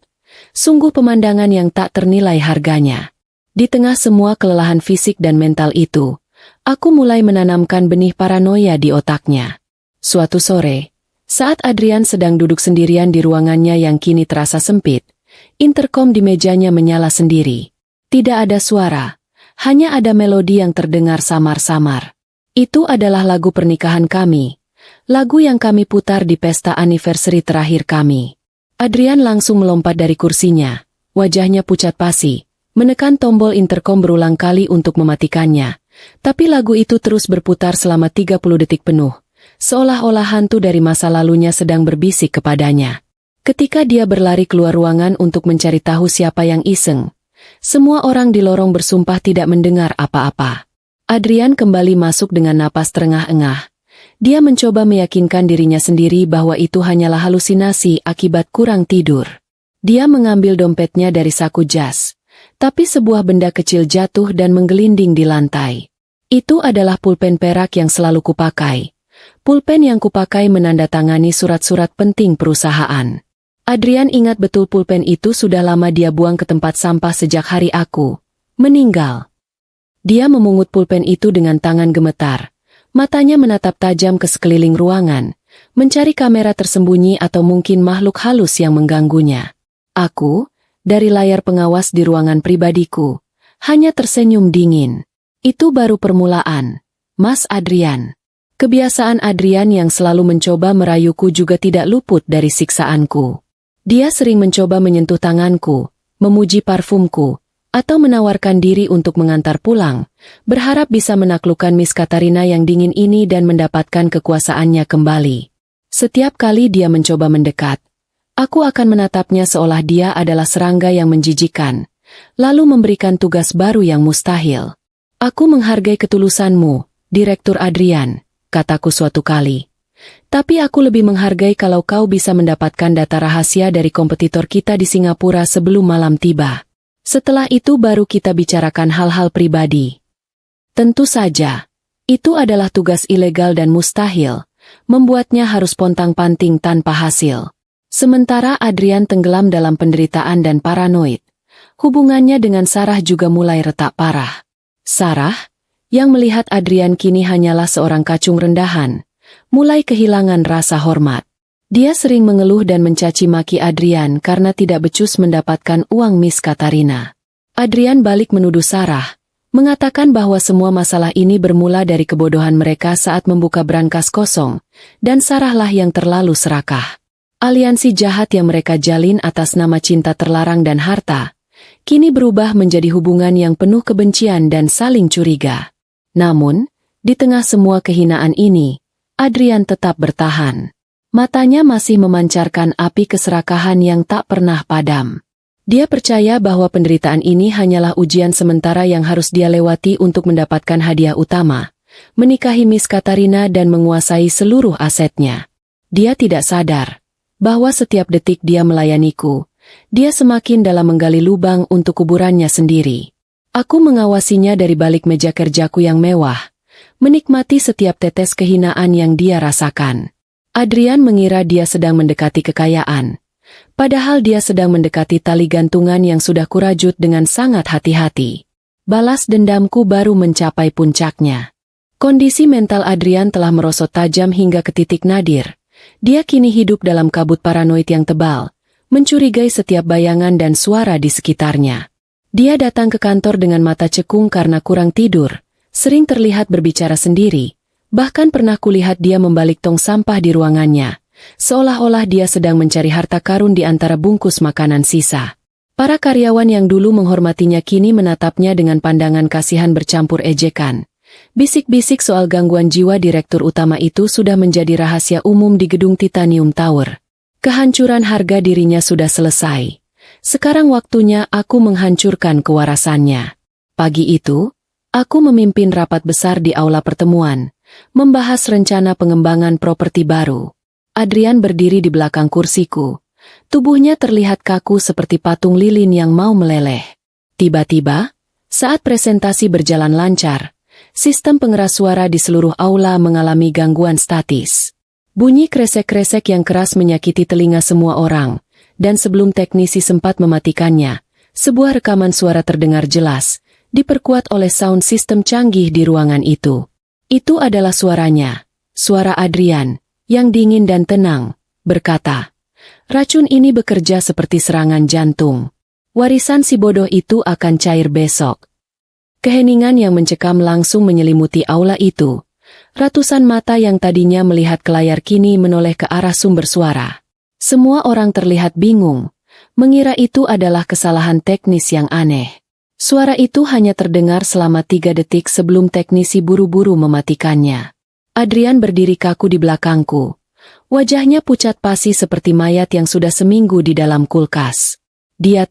Sungguh pemandangan yang tak ternilai harganya. Di tengah semua kelelahan fisik dan mental itu, aku mulai menanamkan benih paranoia di otaknya. Suatu sore, saat Adrian sedang duduk sendirian di ruangannya yang kini terasa sempit, interkom di mejanya menyala sendiri. Tidak ada suara, hanya ada melodi yang terdengar samar-samar. Itu adalah lagu pernikahan kami, lagu yang kami putar di pesta anniversary terakhir kami. Adrian langsung melompat dari kursinya, wajahnya pucat pasi, menekan tombol interkom berulang kali untuk mematikannya. Tapi lagu itu terus berputar selama 30 detik penuh, seolah-olah hantu dari masa lalunya sedang berbisik kepadanya. Ketika dia berlari keluar ruangan untuk mencari tahu siapa yang iseng, semua orang di lorong bersumpah tidak mendengar apa-apa. Adrian kembali masuk dengan napas terengah-engah. Dia mencoba meyakinkan dirinya sendiri bahwa itu hanyalah halusinasi akibat kurang tidur. Dia mengambil dompetnya dari saku jas, tapi sebuah benda kecil jatuh dan menggelinding di lantai. Itu adalah pulpen perak yang selalu kupakai. Pulpen yang kupakai menandatangani surat-surat penting perusahaan. Adrian ingat betul pulpen itu sudah lama dia buang ke tempat sampah sejak hari aku meninggal. Dia memungut pulpen itu dengan tangan gemetar. Matanya menatap tajam ke sekeliling ruangan, mencari kamera tersembunyi atau mungkin makhluk halus yang mengganggunya. Aku, dari layar pengawas di ruangan pribadiku, hanya tersenyum dingin. Itu baru permulaan, Mas Adrian. Kebiasaan Adrian yang selalu mencoba merayuku juga tidak luput dari siksaanku. Dia sering mencoba menyentuh tanganku, memuji parfumku, atau menawarkan diri untuk mengantar pulang, berharap bisa menaklukkan Miss Katarina yang dingin ini dan mendapatkan kekuasaannya kembali. Setiap kali dia mencoba mendekat, aku akan menatapnya seolah dia adalah serangga yang menjijikan, lalu memberikan tugas baru yang mustahil. Aku menghargai ketulusanmu, Direktur Adrian, kataku suatu kali. Tapi aku lebih menghargai kalau kau bisa mendapatkan data rahasia dari kompetitor kita di Singapura sebelum malam tiba. Setelah itu baru kita bicarakan hal-hal pribadi. Tentu saja, itu adalah tugas ilegal dan mustahil, membuatnya harus pontang-panting tanpa hasil. Sementara Adrian tenggelam dalam penderitaan dan paranoid, hubungannya dengan Sarah juga mulai retak parah. Sarah, yang melihat Adrian kini hanyalah seorang kacung rendahan, mulai kehilangan rasa hormat. Dia sering mengeluh dan mencaci maki Adrian karena tidak becus mendapatkan uang Miss Katarina. Adrian balik menuduh Sarah, mengatakan bahwa semua masalah ini bermula dari kebodohan mereka saat membuka brankas kosong, dan Sarahlah yang terlalu serakah. Aliansi jahat yang mereka jalin atas nama cinta terlarang dan harta, kini berubah menjadi hubungan yang penuh kebencian dan saling curiga. Namun, di tengah semua kehinaan ini, Adrian tetap bertahan. Matanya masih memancarkan api keserakahan yang tak pernah padam. Dia percaya bahwa penderitaan ini hanyalah ujian sementara yang harus dia lewati untuk mendapatkan hadiah utama, menikahi Miss Katarina dan menguasai seluruh asetnya. Dia tidak sadar bahwa setiap detik dia melayaniku dia semakin dalam menggali lubang untuk kuburannya sendiri. Aku mengawasinya dari balik meja kerjaku yang mewah, menikmati setiap tetes kehinaan yang dia rasakan. Adrian mengira dia sedang mendekati kekayaan, padahal dia sedang mendekati tali gantungan yang sudah kurajut dengan sangat hati-hati. Balas dendamku baru mencapai puncaknya. Kondisi mental Adrian telah merosot tajam hingga ke titik nadir. Dia kini hidup dalam kabut paranoid yang tebal, mencurigai setiap bayangan dan suara di sekitarnya. Dia datang ke kantor dengan mata cekung karena kurang tidur, sering terlihat berbicara sendiri, bahkan pernah kulihat dia membalik tong sampah di ruangannya, seolah-olah dia sedang mencari harta karun di antara bungkus makanan sisa. Para karyawan yang dulu menghormatinya kini menatapnya dengan pandangan kasihan bercampur ejekan. Bisik-bisik soal gangguan jiwa direktur utama itu sudah menjadi rahasia umum di gedung Titanium Tower. Kehancuran harga dirinya sudah selesai. Sekarang waktunya aku menghancurkan kewarasannya. Pagi itu, aku memimpin rapat besar di aula pertemuan, membahas rencana pengembangan properti baru. Adrian berdiri di belakang kursiku. Tubuhnya terlihat kaku seperti patung lilin yang mau meleleh. Tiba-tiba, saat presentasi berjalan lancar, sistem pengeras suara di seluruh aula mengalami gangguan statis. Bunyi kresek-kresek yang keras menyakiti telinga semua orang, dan sebelum teknisi sempat mematikannya, sebuah rekaman suara terdengar jelas, diperkuat oleh sound system canggih di ruangan itu. Itu adalah suaranya, suara Adrian, yang dingin dan tenang, berkata, "Racun ini bekerja seperti serangan jantung. Warisan si bodoh itu akan cair besok." Keheningan yang mencekam langsung menyelimuti aula itu. Ratusan mata yang tadinya melihat ke layar kini menoleh ke arah sumber suara. Semua orang terlihat bingung, mengira itu adalah kesalahan teknis yang aneh. Suara itu hanya terdengar selama 3 detik sebelum teknisi buru-buru mematikannya. Adrian berdiri kaku di belakangku. Wajahnya pucat pasi seperti mayat yang sudah seminggu di dalam kulkas. Dia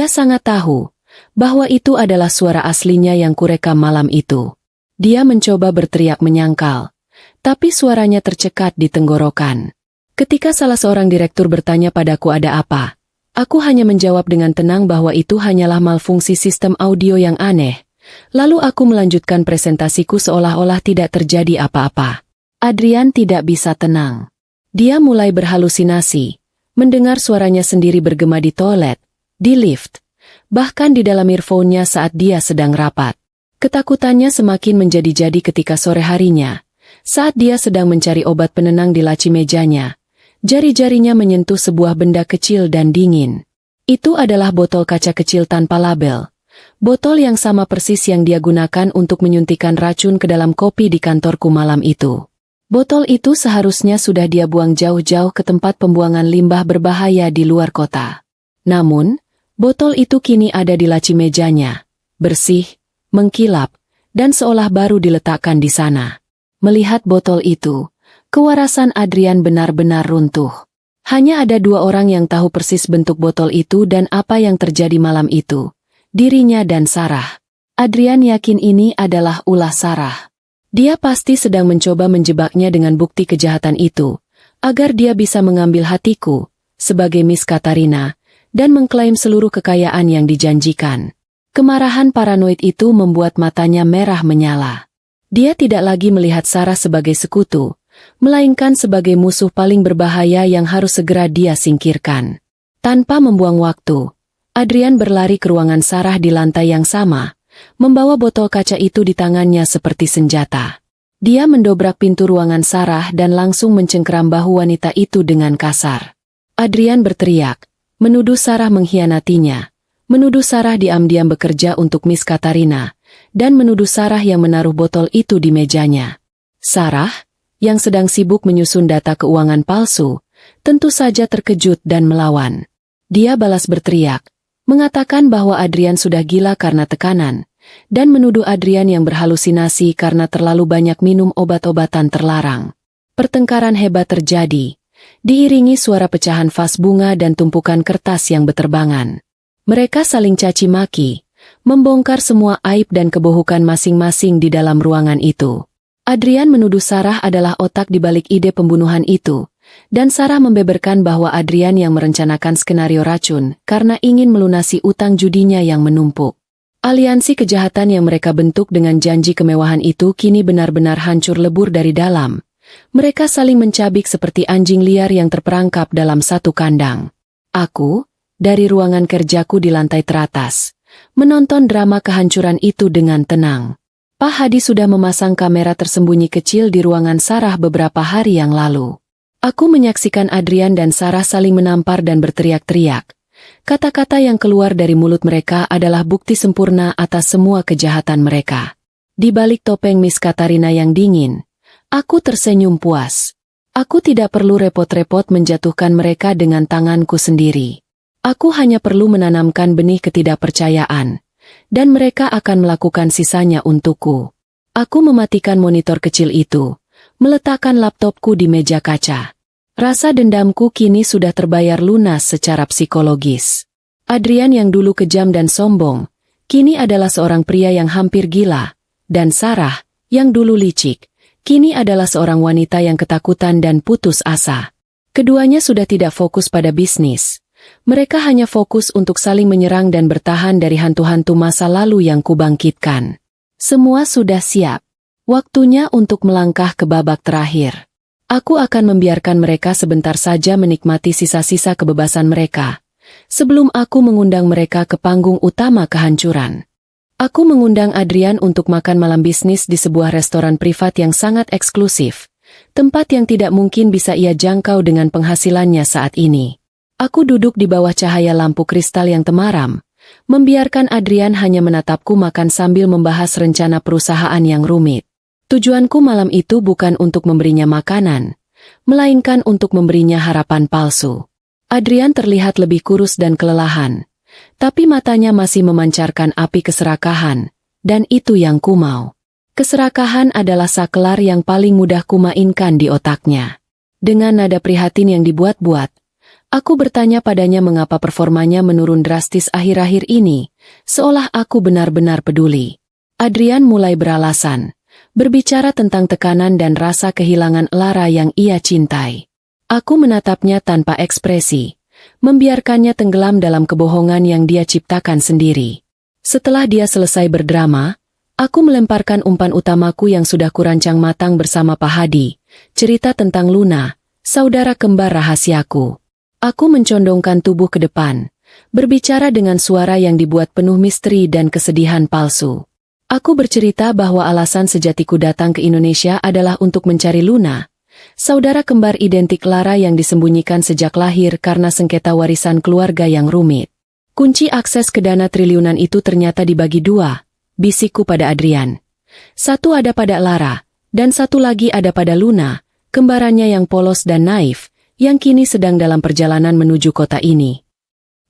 sangat tahu, bahwa itu adalah suara aslinya yang kurekam malam itu. Dia mencoba berteriak menyangkal, tapi suaranya tercekat di tenggorokan. Ketika salah seorang direktur bertanya padaku ada apa, aku hanya menjawab dengan tenang bahwa itu hanyalah malfungsi sistem audio yang aneh. Lalu aku melanjutkan presentasiku seolah-olah tidak terjadi apa-apa. Adrian tidak bisa tenang. Dia mulai berhalusinasi, mendengar suaranya sendiri bergema di toilet, di lift, bahkan di dalam earphone-nya saat dia sedang rapat. Ketakutannya semakin menjadi-jadi ketika sore harinya, saat dia sedang mencari obat penenang di laci mejanya. Jari-jarinya menyentuh sebuah benda kecil dan dingin. Itu adalah botol kaca kecil tanpa label. Botol yang sama persis yang dia gunakan untuk menyuntikkan racun ke dalam kopi di kantorku malam itu. Botol itu seharusnya sudah dia buang jauh-jauh ke tempat pembuangan limbah berbahaya di luar kota. Namun, botol itu kini ada di laci mejanya, bersih, mengkilap, dan seolah baru diletakkan di sana. Melihat botol itu, kewarasan Adrian benar-benar runtuh. Hanya ada 2 orang yang tahu persis bentuk botol itu dan apa yang terjadi malam itu, dirinya dan Sarah. Adrian yakin ini adalah ulah Sarah. Dia pasti sedang mencoba menjebaknya dengan bukti kejahatan itu, agar dia bisa mengambil hatiku, sebagai Miss Katarina, dan mengklaim seluruh kekayaan yang dijanjikan. Kemarahan paranoid itu membuat matanya merah menyala. Dia tidak lagi melihat Sarah sebagai sekutu, melainkan sebagai musuh paling berbahaya yang harus segera dia singkirkan. Tanpa membuang waktu, Adrian berlari ke ruangan Sarah di lantai yang sama, membawa botol kaca itu di tangannya seperti senjata. Dia mendobrak pintu ruangan Sarah dan langsung mencengkeram bahu wanita itu dengan kasar. Adrian berteriak, menuduh Sarah mengkhianatinya, menuduh Sarah diam-diam bekerja untuk Miss Katarina, dan menuduh Sarah yang menaruh botol itu di mejanya. Sarah, yang sedang sibuk menyusun data keuangan palsu, tentu saja terkejut dan melawan. Dia balas berteriak, mengatakan bahwa Adrian sudah gila karena tekanan, dan menuduh Adrian yang berhalusinasi karena terlalu banyak minum obat-obatan terlarang. Pertengkaran hebat terjadi, diiringi suara pecahan vas bunga dan tumpukan kertas yang beterbangan. Mereka saling caci maki, membongkar semua aib dan kebohongan masing-masing di dalam ruangan itu. Adrian menuduh Sarah adalah otak di balik ide pembunuhan itu, dan Sarah membeberkan bahwa Adrian yang merencanakan skenario racun karena ingin melunasi utang judinya yang menumpuk. Aliansi kejahatan yang mereka bentuk dengan janji kemewahan itu kini benar-benar hancur lebur dari dalam. Mereka saling mencabik seperti anjing liar yang terperangkap dalam satu kandang. Aku, dari ruangan kerjaku di lantai teratas, menonton drama kehancuran itu dengan tenang. Pak Hadi sudah memasang kamera tersembunyi kecil di ruangan Sarah beberapa hari yang lalu. Aku menyaksikan Adrian dan Sarah saling menampar dan berteriak-teriak. Kata-kata yang keluar dari mulut mereka adalah bukti sempurna atas semua kejahatan mereka. Di balik topeng Miss Katarina yang dingin, aku tersenyum puas. Aku tidak perlu repot-repot menjatuhkan mereka dengan tanganku sendiri. Aku hanya perlu menanamkan benih ketidakpercayaan, dan mereka akan melakukan sisanya untukku. Aku mematikan monitor kecil itu, meletakkan laptopku di meja kaca. Rasa dendamku kini sudah terbayar lunas secara psikologis. Adrian yang dulu kejam dan sombong, kini adalah seorang pria yang hampir gila, dan Sarah, yang dulu licik, kini adalah seorang wanita yang ketakutan dan putus asa. Keduanya sudah tidak fokus pada bisnis. Mereka hanya fokus untuk saling menyerang dan bertahan dari hantu-hantu masa lalu yang kubangkitkan. Semua sudah siap. Waktunya untuk melangkah ke babak terakhir. Aku akan membiarkan mereka sebentar saja menikmati sisa-sisa kebebasan mereka, sebelum aku mengundang mereka ke panggung utama kehancuran. Aku mengundang Adrian untuk makan malam bisnis di sebuah restoran privat yang sangat eksklusif, tempat yang tidak mungkin bisa ia jangkau dengan penghasilannya saat ini. Aku duduk di bawah cahaya lampu kristal yang temaram, membiarkan Adrian hanya menatapku makan sambil membahas rencana perusahaan yang rumit. Tujuanku malam itu bukan untuk memberinya makanan, melainkan untuk memberinya harapan palsu. Adrian terlihat lebih kurus dan kelelahan, tapi matanya masih memancarkan api keserakahan, dan itu yang ku mau. Keserakahan adalah sakelar yang paling mudah kumainkan di otaknya. Dengan nada prihatin yang dibuat-buat, aku bertanya padanya mengapa performanya menurun drastis akhir-akhir ini, seolah aku benar-benar peduli. Adrian mulai beralasan. Berbicara tentang tekanan dan rasa kehilangan Lara yang ia cintai. Aku menatapnya tanpa ekspresi, membiarkannya tenggelam dalam kebohongan yang dia ciptakan sendiri. Setelah dia selesai berdrama, aku melemparkan umpan utamaku yang sudah kurancang matang bersama Pak Hadi, cerita tentang Luna, saudara kembar rahasiaku. Aku mencondongkan tubuh ke depan, berbicara dengan suara yang dibuat penuh misteri dan kesedihan palsu. Aku bercerita bahwa alasan sejatiku datang ke Indonesia adalah untuk mencari Luna, saudara kembar identik Lara yang disembunyikan sejak lahir karena sengketa warisan keluarga yang rumit. Kunci akses ke dana triliunan itu ternyata dibagi dua, bisikku pada Adrian. Satu ada pada Lara, dan satu lagi ada pada Luna, kembarannya yang polos dan naif, yang kini sedang dalam perjalanan menuju kota ini.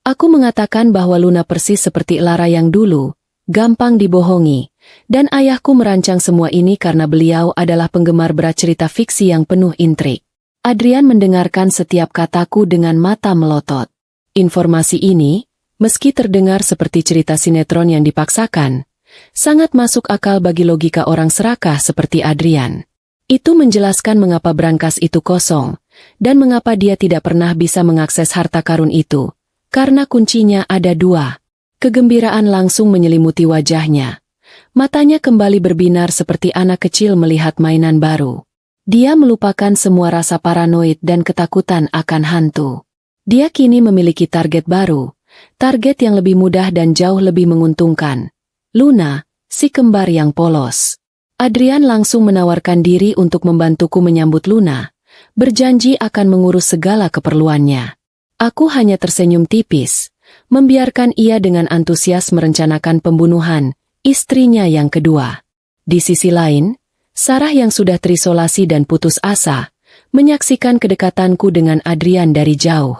Aku mengatakan bahwa Luna persis seperti Lara yang dulu, gampang dibohongi, dan ayahku merancang semua ini karena beliau adalah penggemar berat cerita fiksi yang penuh intrik. Adrian mendengarkan setiap kataku dengan mata melotot. Informasi ini, meski terdengar seperti cerita sinetron yang dipaksakan, sangat masuk akal bagi logika orang serakah seperti Adrian. Itu menjelaskan mengapa brankas itu kosong, dan mengapa dia tidak pernah bisa mengakses harta karun itu, karena kuncinya ada dua. Kegembiraan langsung menyelimuti wajahnya. Matanya kembali berbinar seperti anak kecil melihat mainan baru. Dia melupakan semua rasa paranoid dan ketakutan akan hantu. Dia kini memiliki target baru, target yang lebih mudah dan jauh lebih menguntungkan. Luna, si kembar yang polos. Adrian langsung menawarkan diri untuk membantuku menyambut Luna, berjanji akan mengurus segala keperluannya. Aku hanya tersenyum tipis, membiarkan ia dengan antusias merencanakan pembunuhan istrinya yang kedua. Di sisi lain, Sarah yang sudah terisolasi dan putus asa, menyaksikan kedekatanku dengan Adrian dari jauh.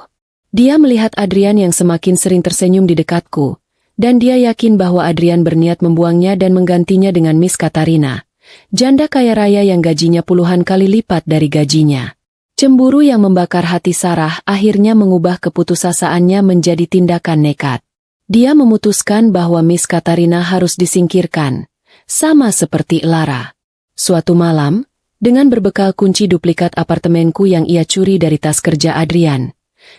Dia melihat Adrian yang semakin sering tersenyum di dekatku, dan dia yakin bahwa Adrian berniat membuangnya dan menggantinya dengan Miss Katarina, janda kaya raya yang gajinya puluhan kali lipat dari gajinya. Cemburu yang membakar hati Sarah akhirnya mengubah keputusasaannya menjadi tindakan nekat. Dia memutuskan bahwa Miss Katarina harus disingkirkan, sama seperti Lara. Suatu malam, Dengan berbekal kunci duplikat apartemenku yang ia curi dari tas kerja Adrian,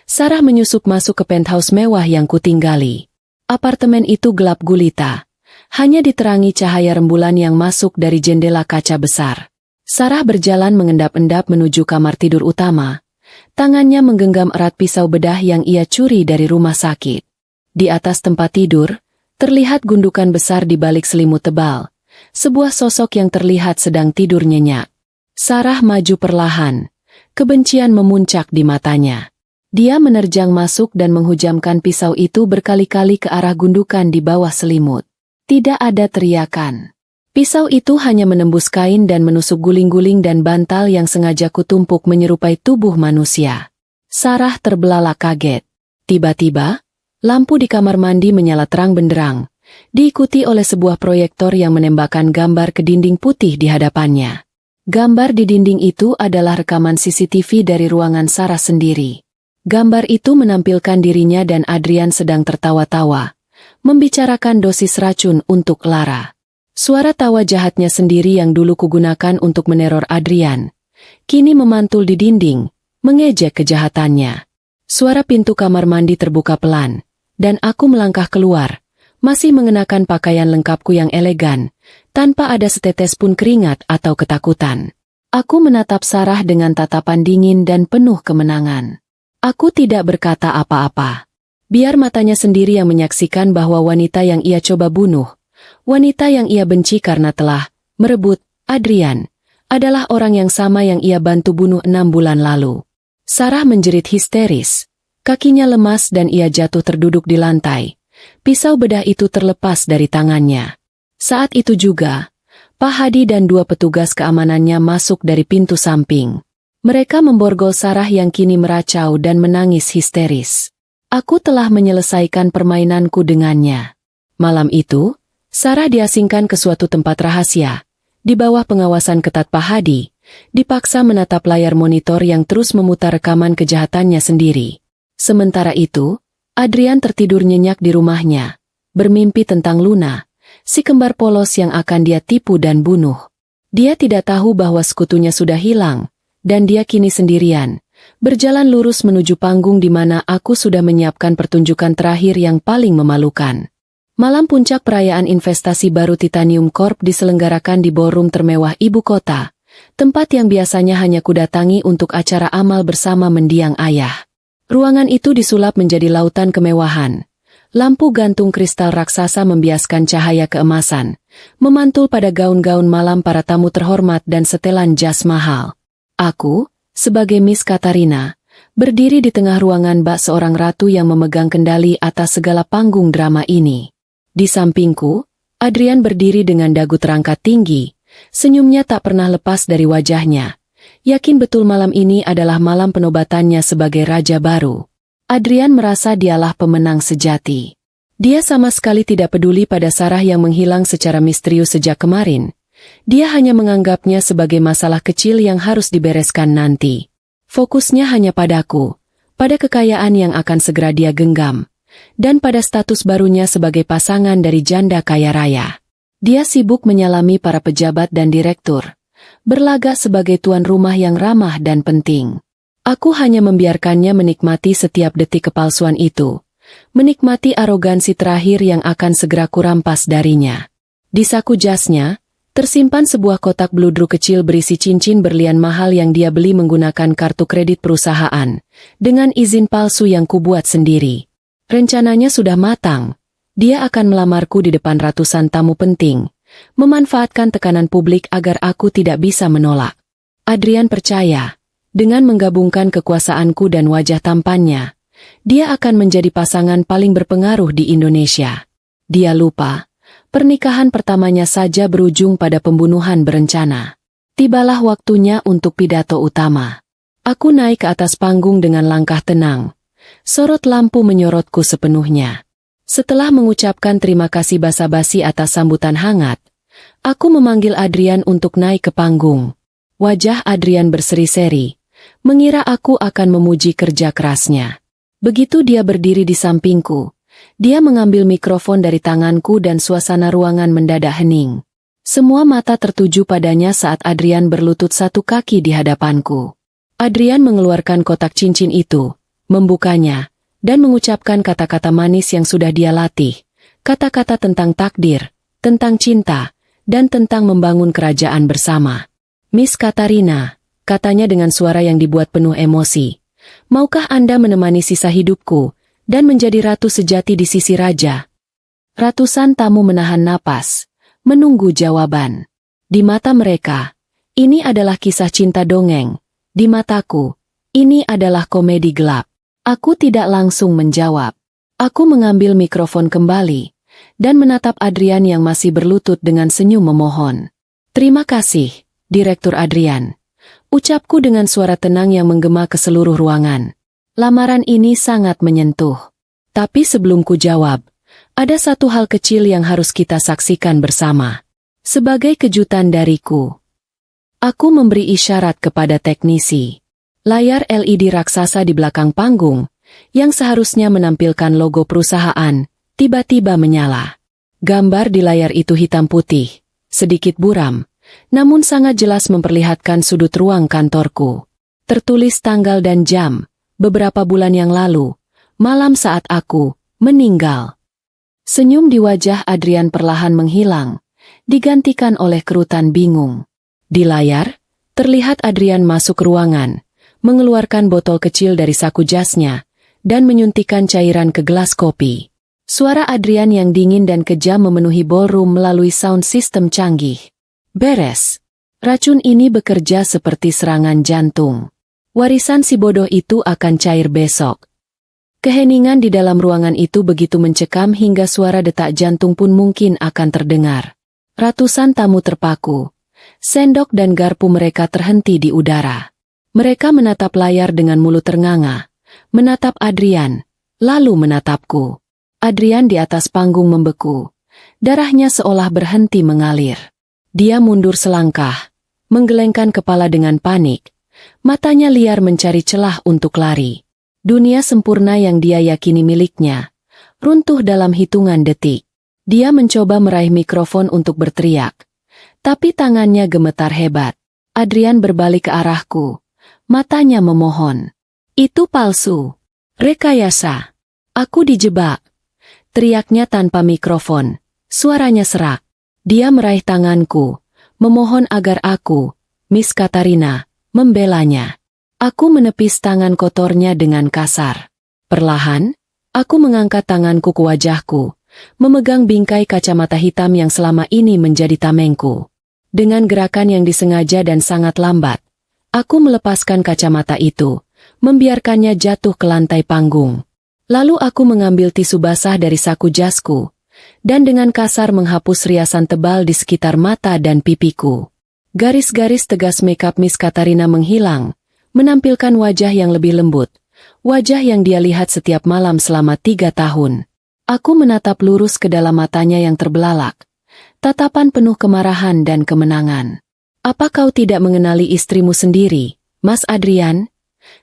Sarah menyusup masuk ke penthouse mewah yang kutinggali. Apartemen itu gelap gulita, hanya diterangi cahaya rembulan yang masuk dari jendela kaca besar. Sarah berjalan mengendap-endap menuju kamar tidur utama. Tangannya menggenggam erat pisau bedah yang ia curi dari rumah sakit. Di atas tempat tidur, terlihat gundukan besar di balik selimut tebal. Sebuah sosok yang terlihat sedang tidur nyenyak. Sarah maju perlahan. Kebencian memuncak di matanya. Dia menerjang masuk dan menghujamkan pisau itu berkali-kali ke arah gundukan di bawah selimut. Tidak ada teriakan. Pisau itu hanya menembus kain dan menusuk guling-guling dan bantal yang sengaja kutumpuk menyerupai tubuh manusia. Sarah terbelalak kaget. Tiba-tiba, lampu di kamar mandi menyala terang benderang, diikuti oleh sebuah proyektor yang menembakkan gambar ke dinding putih di hadapannya. Gambar di dinding itu adalah rekaman CCTV dari ruangan Sarah sendiri. Gambar itu menampilkan dirinya dan Adrian sedang tertawa-tawa, membicarakan dosis racun untuk Lara. Suara tawa jahatnya sendiri yang dulu kugunakan untuk meneror Adrian, kini memantul di dinding, mengejek kejahatannya. Suara pintu kamar mandi terbuka pelan, dan aku melangkah keluar, masih mengenakan pakaian lengkapku yang elegan, tanpa ada setetes pun keringat atau ketakutan. Aku menatap Sarah dengan tatapan dingin dan penuh kemenangan. Aku tidak berkata apa-apa. Biar matanya sendiri yang menyaksikan bahwa wanita yang ia coba bunuh, wanita yang ia benci karena telah merebut Adrian, adalah orang yang sama yang ia bantu bunuh 6 bulan lalu. Sarah menjerit histeris. Kakinya lemas dan ia jatuh terduduk di lantai. Pisau bedah itu terlepas dari tangannya. Saat itu juga, Pak Hadi dan 2 petugas keamanannya masuk dari pintu samping. Mereka memborgol Sarah yang kini meracau dan menangis histeris. Aku telah menyelesaikan permainanku dengannya. Malam itu, Sarah diasingkan ke suatu tempat rahasia. Di bawah pengawasan ketat Pak Hadi, dipaksa menatap layar monitor yang terus memutar rekaman kejahatannya sendiri. Sementara itu, Adrian tertidur nyenyak di rumahnya, bermimpi tentang Luna, si kembar polos yang akan dia tipu dan bunuh. Dia tidak tahu bahwa sekutunya sudah hilang, dan dia kini sendirian, berjalan lurus menuju panggung di mana aku sudah menyiapkan pertunjukan terakhir yang paling memalukan. Malam puncak perayaan investasi baru Titanium Corp diselenggarakan di ballroom termewah ibu kota, tempat yang biasanya hanya kudatangi untuk acara amal bersama mendiang ayah. Ruangan itu disulap menjadi lautan kemewahan. Lampu gantung kristal raksasa membiaskan cahaya keemasan, memantul pada gaun-gaun malam para tamu terhormat dan setelan jas mahal. Aku, sebagai Miss Katarina, berdiri di tengah ruangan bak seorang ratu yang memegang kendali atas segala panggung drama ini. Di sampingku, Adrian berdiri dengan dagu terangkat tinggi, senyumnya tak pernah lepas dari wajahnya. Yakin betul malam ini adalah malam penobatannya sebagai raja baru. Adrian merasa dialah pemenang sejati. Dia sama sekali tidak peduli pada Sarah yang menghilang secara misterius sejak kemarin. Dia hanya menganggapnya sebagai masalah kecil yang harus dibereskan nanti. Fokusnya hanya padaku, pada kekayaan yang akan segera dia genggam, dan pada status barunya sebagai pasangan dari janda kaya raya. Dia sibuk menyalami para pejabat dan direktur, berlagak sebagai tuan rumah yang ramah dan penting. Aku hanya membiarkannya menikmati setiap detik kepalsuan itu, menikmati arogansi terakhir yang akan segera kurampas darinya. Di saku jasnya, tersimpan sebuah kotak bludru kecil berisi cincin berlian mahal yang dia beli menggunakan kartu kredit perusahaan, dengan izin palsu yang kubuat sendiri. Rencananya sudah matang. Dia akan melamarku di depan ratusan tamu penting, memanfaatkan tekanan publik agar aku tidak bisa menolak. Adrian percaya, dengan menggabungkan kekuasaanku dan wajah tampannya, dia akan menjadi pasangan paling berpengaruh di Indonesia. Dia lupa, pernikahan pertamanya saja berujung pada pembunuhan berencana. Tibalah waktunya untuk pidato utama. Aku naik ke atas panggung dengan langkah tenang. Sorot lampu menyorotku sepenuhnya. Setelah mengucapkan terima kasih basa-basi atas sambutan hangat, aku memanggil Adrian untuk naik ke panggung. Wajah Adrian berseri-seri, mengira aku akan memuji kerja kerasnya. Begitu dia berdiri di sampingku, dia mengambil mikrofon dari tanganku dan suasana ruangan mendadak hening. Semua mata tertuju padanya saat Adrian berlutut satu kaki di hadapanku. Adrian mengeluarkan kotak cincin itu, membukanya, dan mengucapkan kata-kata manis yang sudah dia latih. Kata-kata tentang takdir, tentang cinta, dan tentang membangun kerajaan bersama. Miss Katarina, katanya dengan suara yang dibuat penuh emosi. Maukah Anda menemani sisa hidupku, dan menjadi ratu sejati di sisi raja? Ratusan tamu menahan napas, menunggu jawaban. Di mata mereka, ini adalah kisah cinta dongeng. Di mataku, ini adalah komedi gelap. Aku tidak langsung menjawab. Aku mengambil mikrofon kembali, dan menatap Adrian yang masih berlutut dengan senyum memohon. Terima kasih, Direktur Adrian. Ucapku dengan suara tenang yang menggema ke seluruh ruangan. Lamaran ini sangat menyentuh. Tapi sebelum ku jawab, ada satu hal kecil yang harus kita saksikan bersama. Sebagai kejutan dariku, aku memberi isyarat kepada teknisi. Layar LED raksasa di belakang panggung, yang seharusnya menampilkan logo perusahaan, tiba-tiba menyala. Gambar di layar itu hitam putih, sedikit buram, namun sangat jelas memperlihatkan sudut ruang kantorku. Tertulis tanggal dan jam, beberapa bulan yang lalu, malam saat aku meninggal. Senyum di wajah Adrian perlahan menghilang, digantikan oleh kerutan bingung. Di layar, terlihat Adrian masuk ruangan, mengeluarkan botol kecil dari saku jasnya, dan menyuntikkan cairan ke gelas kopi. Suara Adrian yang dingin dan kejam memenuhi ballroom melalui sound system canggih. Beres. Racun ini bekerja seperti serangan jantung. Warisan si bodoh itu akan cair besok. Keheningan di dalam ruangan itu begitu mencekam hingga suara detak jantung pun mungkin akan terdengar. Ratusan tamu terpaku. Sendok dan garpu mereka terhenti di udara. Mereka menatap layar dengan mulut ternganga, menatap Adrian, lalu menatapku. Adrian di atas panggung membeku. Darahnya seolah berhenti mengalir. Dia mundur selangkah, menggelengkan kepala dengan panik. Matanya liar mencari celah untuk lari. Dunia sempurna yang dia yakini miliknya, runtuh dalam hitungan detik. Dia mencoba meraih mikrofon untuk berteriak. Tapi tangannya gemetar hebat. Adrian berbalik ke arahku. Matanya memohon. Itu palsu. Rekayasa. Aku dijebak. Teriaknya tanpa mikrofon. Suaranya serak. Dia meraih tanganku, memohon agar aku, Miss Katarina, membelanya. Aku menepis tangan kotornya dengan kasar. Perlahan, aku mengangkat tanganku ke wajahku, memegang bingkai kacamata hitam yang selama ini menjadi tamengku. Dengan gerakan yang disengaja dan sangat lambat, aku melepaskan kacamata itu, membiarkannya jatuh ke lantai panggung. Lalu aku mengambil tisu basah dari saku jasku, dan dengan kasar menghapus riasan tebal di sekitar mata dan pipiku. Garis-garis tegas makeup Miss Katarina menghilang, menampilkan wajah yang lebih lembut, wajah yang dia lihat setiap malam selama 3 tahun. Aku menatap lurus ke dalam matanya yang terbelalak, tatapan penuh kemarahan dan kemenangan. Apa kau tidak mengenali istrimu sendiri, Mas Adrian?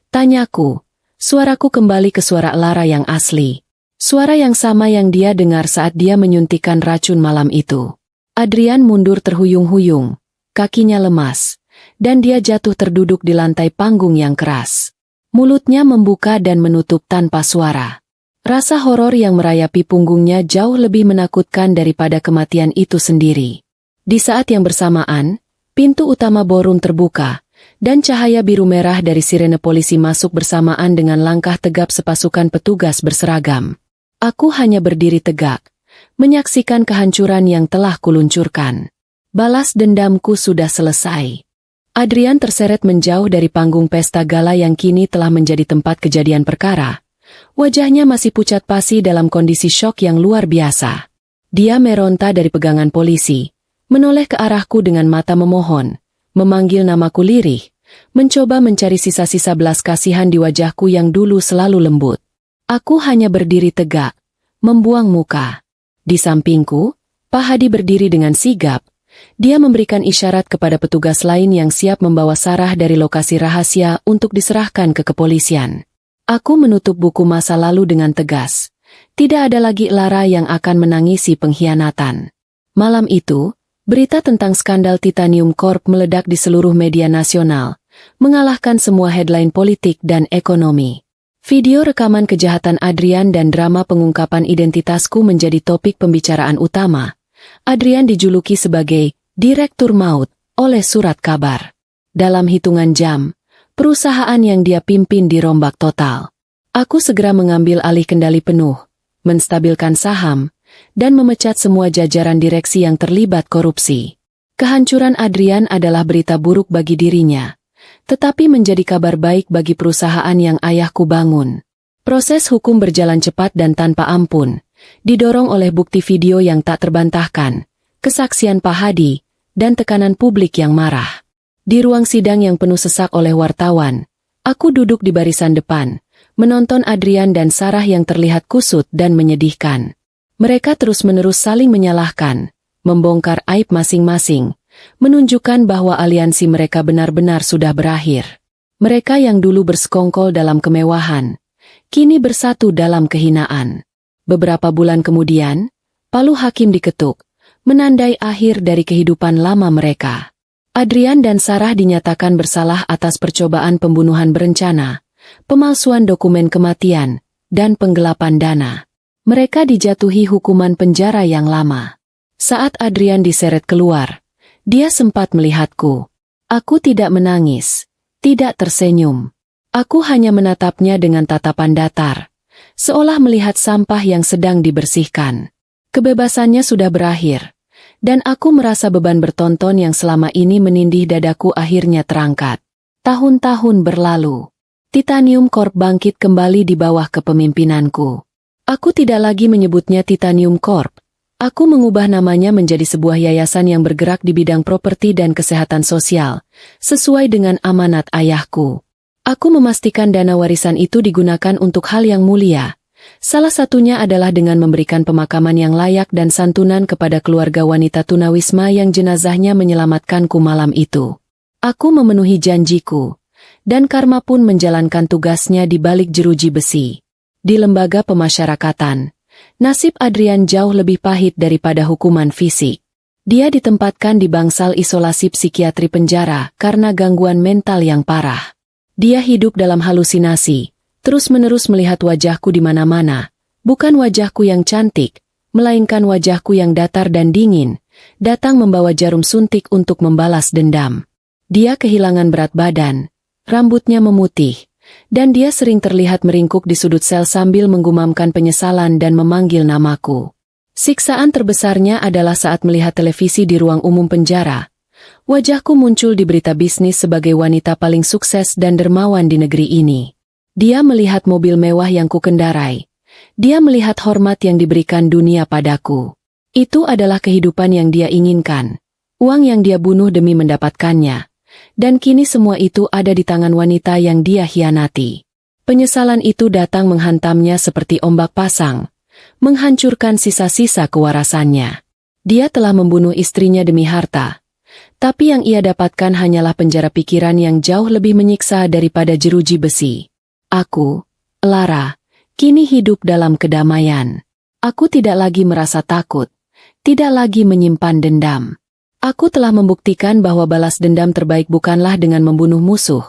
Tanyaku. Suaraku kembali ke suara Lara yang asli. Suara yang sama yang dia dengar saat dia menyuntikkan racun malam itu. Adrian mundur terhuyung-huyung, kakinya lemas, dan dia jatuh terduduk di lantai panggung yang keras. Mulutnya membuka dan menutup tanpa suara. Rasa horor yang merayapi punggungnya jauh lebih menakutkan daripada kematian itu sendiri. Di saat yang bersamaan, pintu utama ballroom terbuka, dan cahaya biru merah dari sirene polisi masuk bersamaan dengan langkah tegap sepasukan petugas berseragam. Aku hanya berdiri tegak, menyaksikan kehancuran yang telah kuluncurkan. Balas dendamku sudah selesai. Adrian terseret menjauh dari panggung pesta gala yang kini telah menjadi tempat kejadian perkara. Wajahnya masih pucat pasi dalam kondisi syok yang luar biasa. Dia meronta dari pegangan polisi, menoleh ke arahku dengan mata memohon, memanggil namaku lirih, mencoba mencari sisa-sisa belas kasihan di wajahku yang dulu selalu lembut. Aku hanya berdiri tegak, membuang muka. Di sampingku, Pak Hadi berdiri dengan sigap. Dia memberikan isyarat kepada petugas lain yang siap membawa Sarah dari lokasi rahasia untuk diserahkan ke kepolisian. Aku menutup buku masa lalu dengan tegas. Tidak ada lagi Lara yang akan menangisi pengkhianatan. Malam itu, Berita tentang skandal Titanium Corp meledak di seluruh media nasional, mengalahkan semua headline politik dan ekonomi. Video rekaman kejahatan Adrian dan drama pengungkapan identitasku menjadi topik pembicaraan utama. Adrian dijuluki sebagai Direktur Maut oleh surat kabar. Dalam hitungan jam, perusahaan yang dia pimpin dirombak total. Aku segera mengambil alih kendali penuh, menstabilkan saham, dan memecat semua jajaran direksi yang terlibat korupsi. Kehancuran Adrian adalah berita buruk bagi dirinya, tetapi menjadi kabar baik bagi perusahaan yang ayahku bangun. Proses hukum berjalan cepat dan tanpa ampun, didorong oleh bukti video yang tak terbantahkan, kesaksian Pak Hadi, dan tekanan publik yang marah. Di ruang sidang yang penuh sesak oleh wartawan, aku duduk di barisan depan, menonton Adrian dan Sarah yang terlihat kusut dan menyedihkan. Mereka terus-menerus saling menyalahkan, membongkar aib masing-masing, menunjukkan bahwa aliansi mereka benar-benar sudah berakhir. Mereka yang dulu bersekongkol dalam kemewahan, kini bersatu dalam kehinaan. Beberapa bulan kemudian, palu hakim diketuk, menandai akhir dari kehidupan lama mereka. Adrian dan Sarah dinyatakan bersalah atas percobaan pembunuhan berencana, pemalsuan dokumen kematian, dan penggelapan dana. Mereka dijatuhi hukuman penjara yang lama. Saat Adrian diseret keluar, dia sempat melihatku. Aku tidak menangis, tidak tersenyum. Aku hanya menatapnya dengan tatapan datar, seolah melihat sampah yang sedang dibersihkan. Kebebasannya sudah berakhir, dan aku merasa beban bertonton yang selama ini menindih dadaku akhirnya terangkat. Tahun-tahun berlalu. Titanium Corp bangkit kembali di bawah kepemimpinanku. Aku tidak lagi menyebutnya Titanium Corp. Aku mengubah namanya menjadi sebuah yayasan yang bergerak di bidang properti dan kesehatan sosial, sesuai dengan amanat ayahku. Aku memastikan dana warisan itu digunakan untuk hal yang mulia. Salah satunya adalah dengan memberikan pemakaman yang layak dan santunan kepada keluarga wanita tunawisma yang jenazahnya menyelamatkanku malam itu. Aku memenuhi janjiku, dan karma pun menjalankan tugasnya di balik jeruji besi. Di lembaga pemasyarakatan, nasib Adrian jauh lebih pahit daripada hukuman fisik. Dia ditempatkan di bangsal isolasi psikiatri penjara karena gangguan mental yang parah. Dia hidup dalam halusinasi, terus-menerus melihat wajahku di mana-mana, bukan wajahku yang cantik, melainkan wajahku yang datar dan dingin, datang membawa jarum suntik untuk membalas dendam. Dia kehilangan berat badan, rambutnya memutih, dan dia sering terlihat meringkuk di sudut sel sambil menggumamkan penyesalan dan memanggil namaku. Siksaan terbesarnya adalah saat melihat televisi di ruang umum penjara. Wajahku muncul di berita bisnis sebagai wanita paling sukses dan dermawan di negeri ini. Dia melihat mobil mewah yang kukendarai. Dia melihat hormat yang diberikan dunia padaku. Itu adalah kehidupan yang dia inginkan. Uang yang dia bunuh demi mendapatkannya. Dan kini semua itu ada di tangan wanita yang dia hianati. Penyesalan itu datang menghantamnya seperti ombak pasang, menghancurkan sisa-sisa kewarasannya. Dia telah membunuh istrinya demi harta, tapi yang ia dapatkan hanyalah penjara pikiran yang jauh lebih menyiksa daripada jeruji besi. Aku, Lara, kini hidup dalam kedamaian. Aku tidak lagi merasa takut, tidak lagi menyimpan dendam. Aku telah membuktikan bahwa balas dendam terbaik bukanlah dengan membunuh musuh,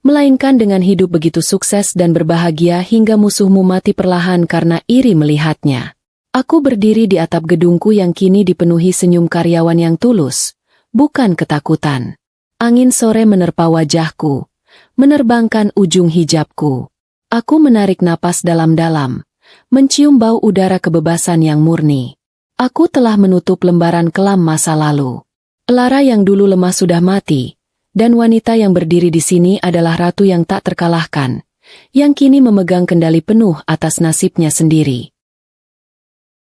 melainkan dengan hidup begitu sukses dan berbahagia hingga musuhmu mati perlahan karena iri melihatnya. Aku berdiri di atap gedungku yang kini dipenuhi senyum karyawan yang tulus, bukan ketakutan. Angin sore menerpa wajahku, menerbangkan ujung hijabku. Aku menarik napas dalam-dalam, mencium bau udara kebebasan yang murni. Aku telah menutup lembaran kelam masa lalu. Lara yang dulu lemah sudah mati, dan wanita yang berdiri di sini adalah ratu yang tak terkalahkan, yang kini memegang kendali penuh atas nasibnya sendiri.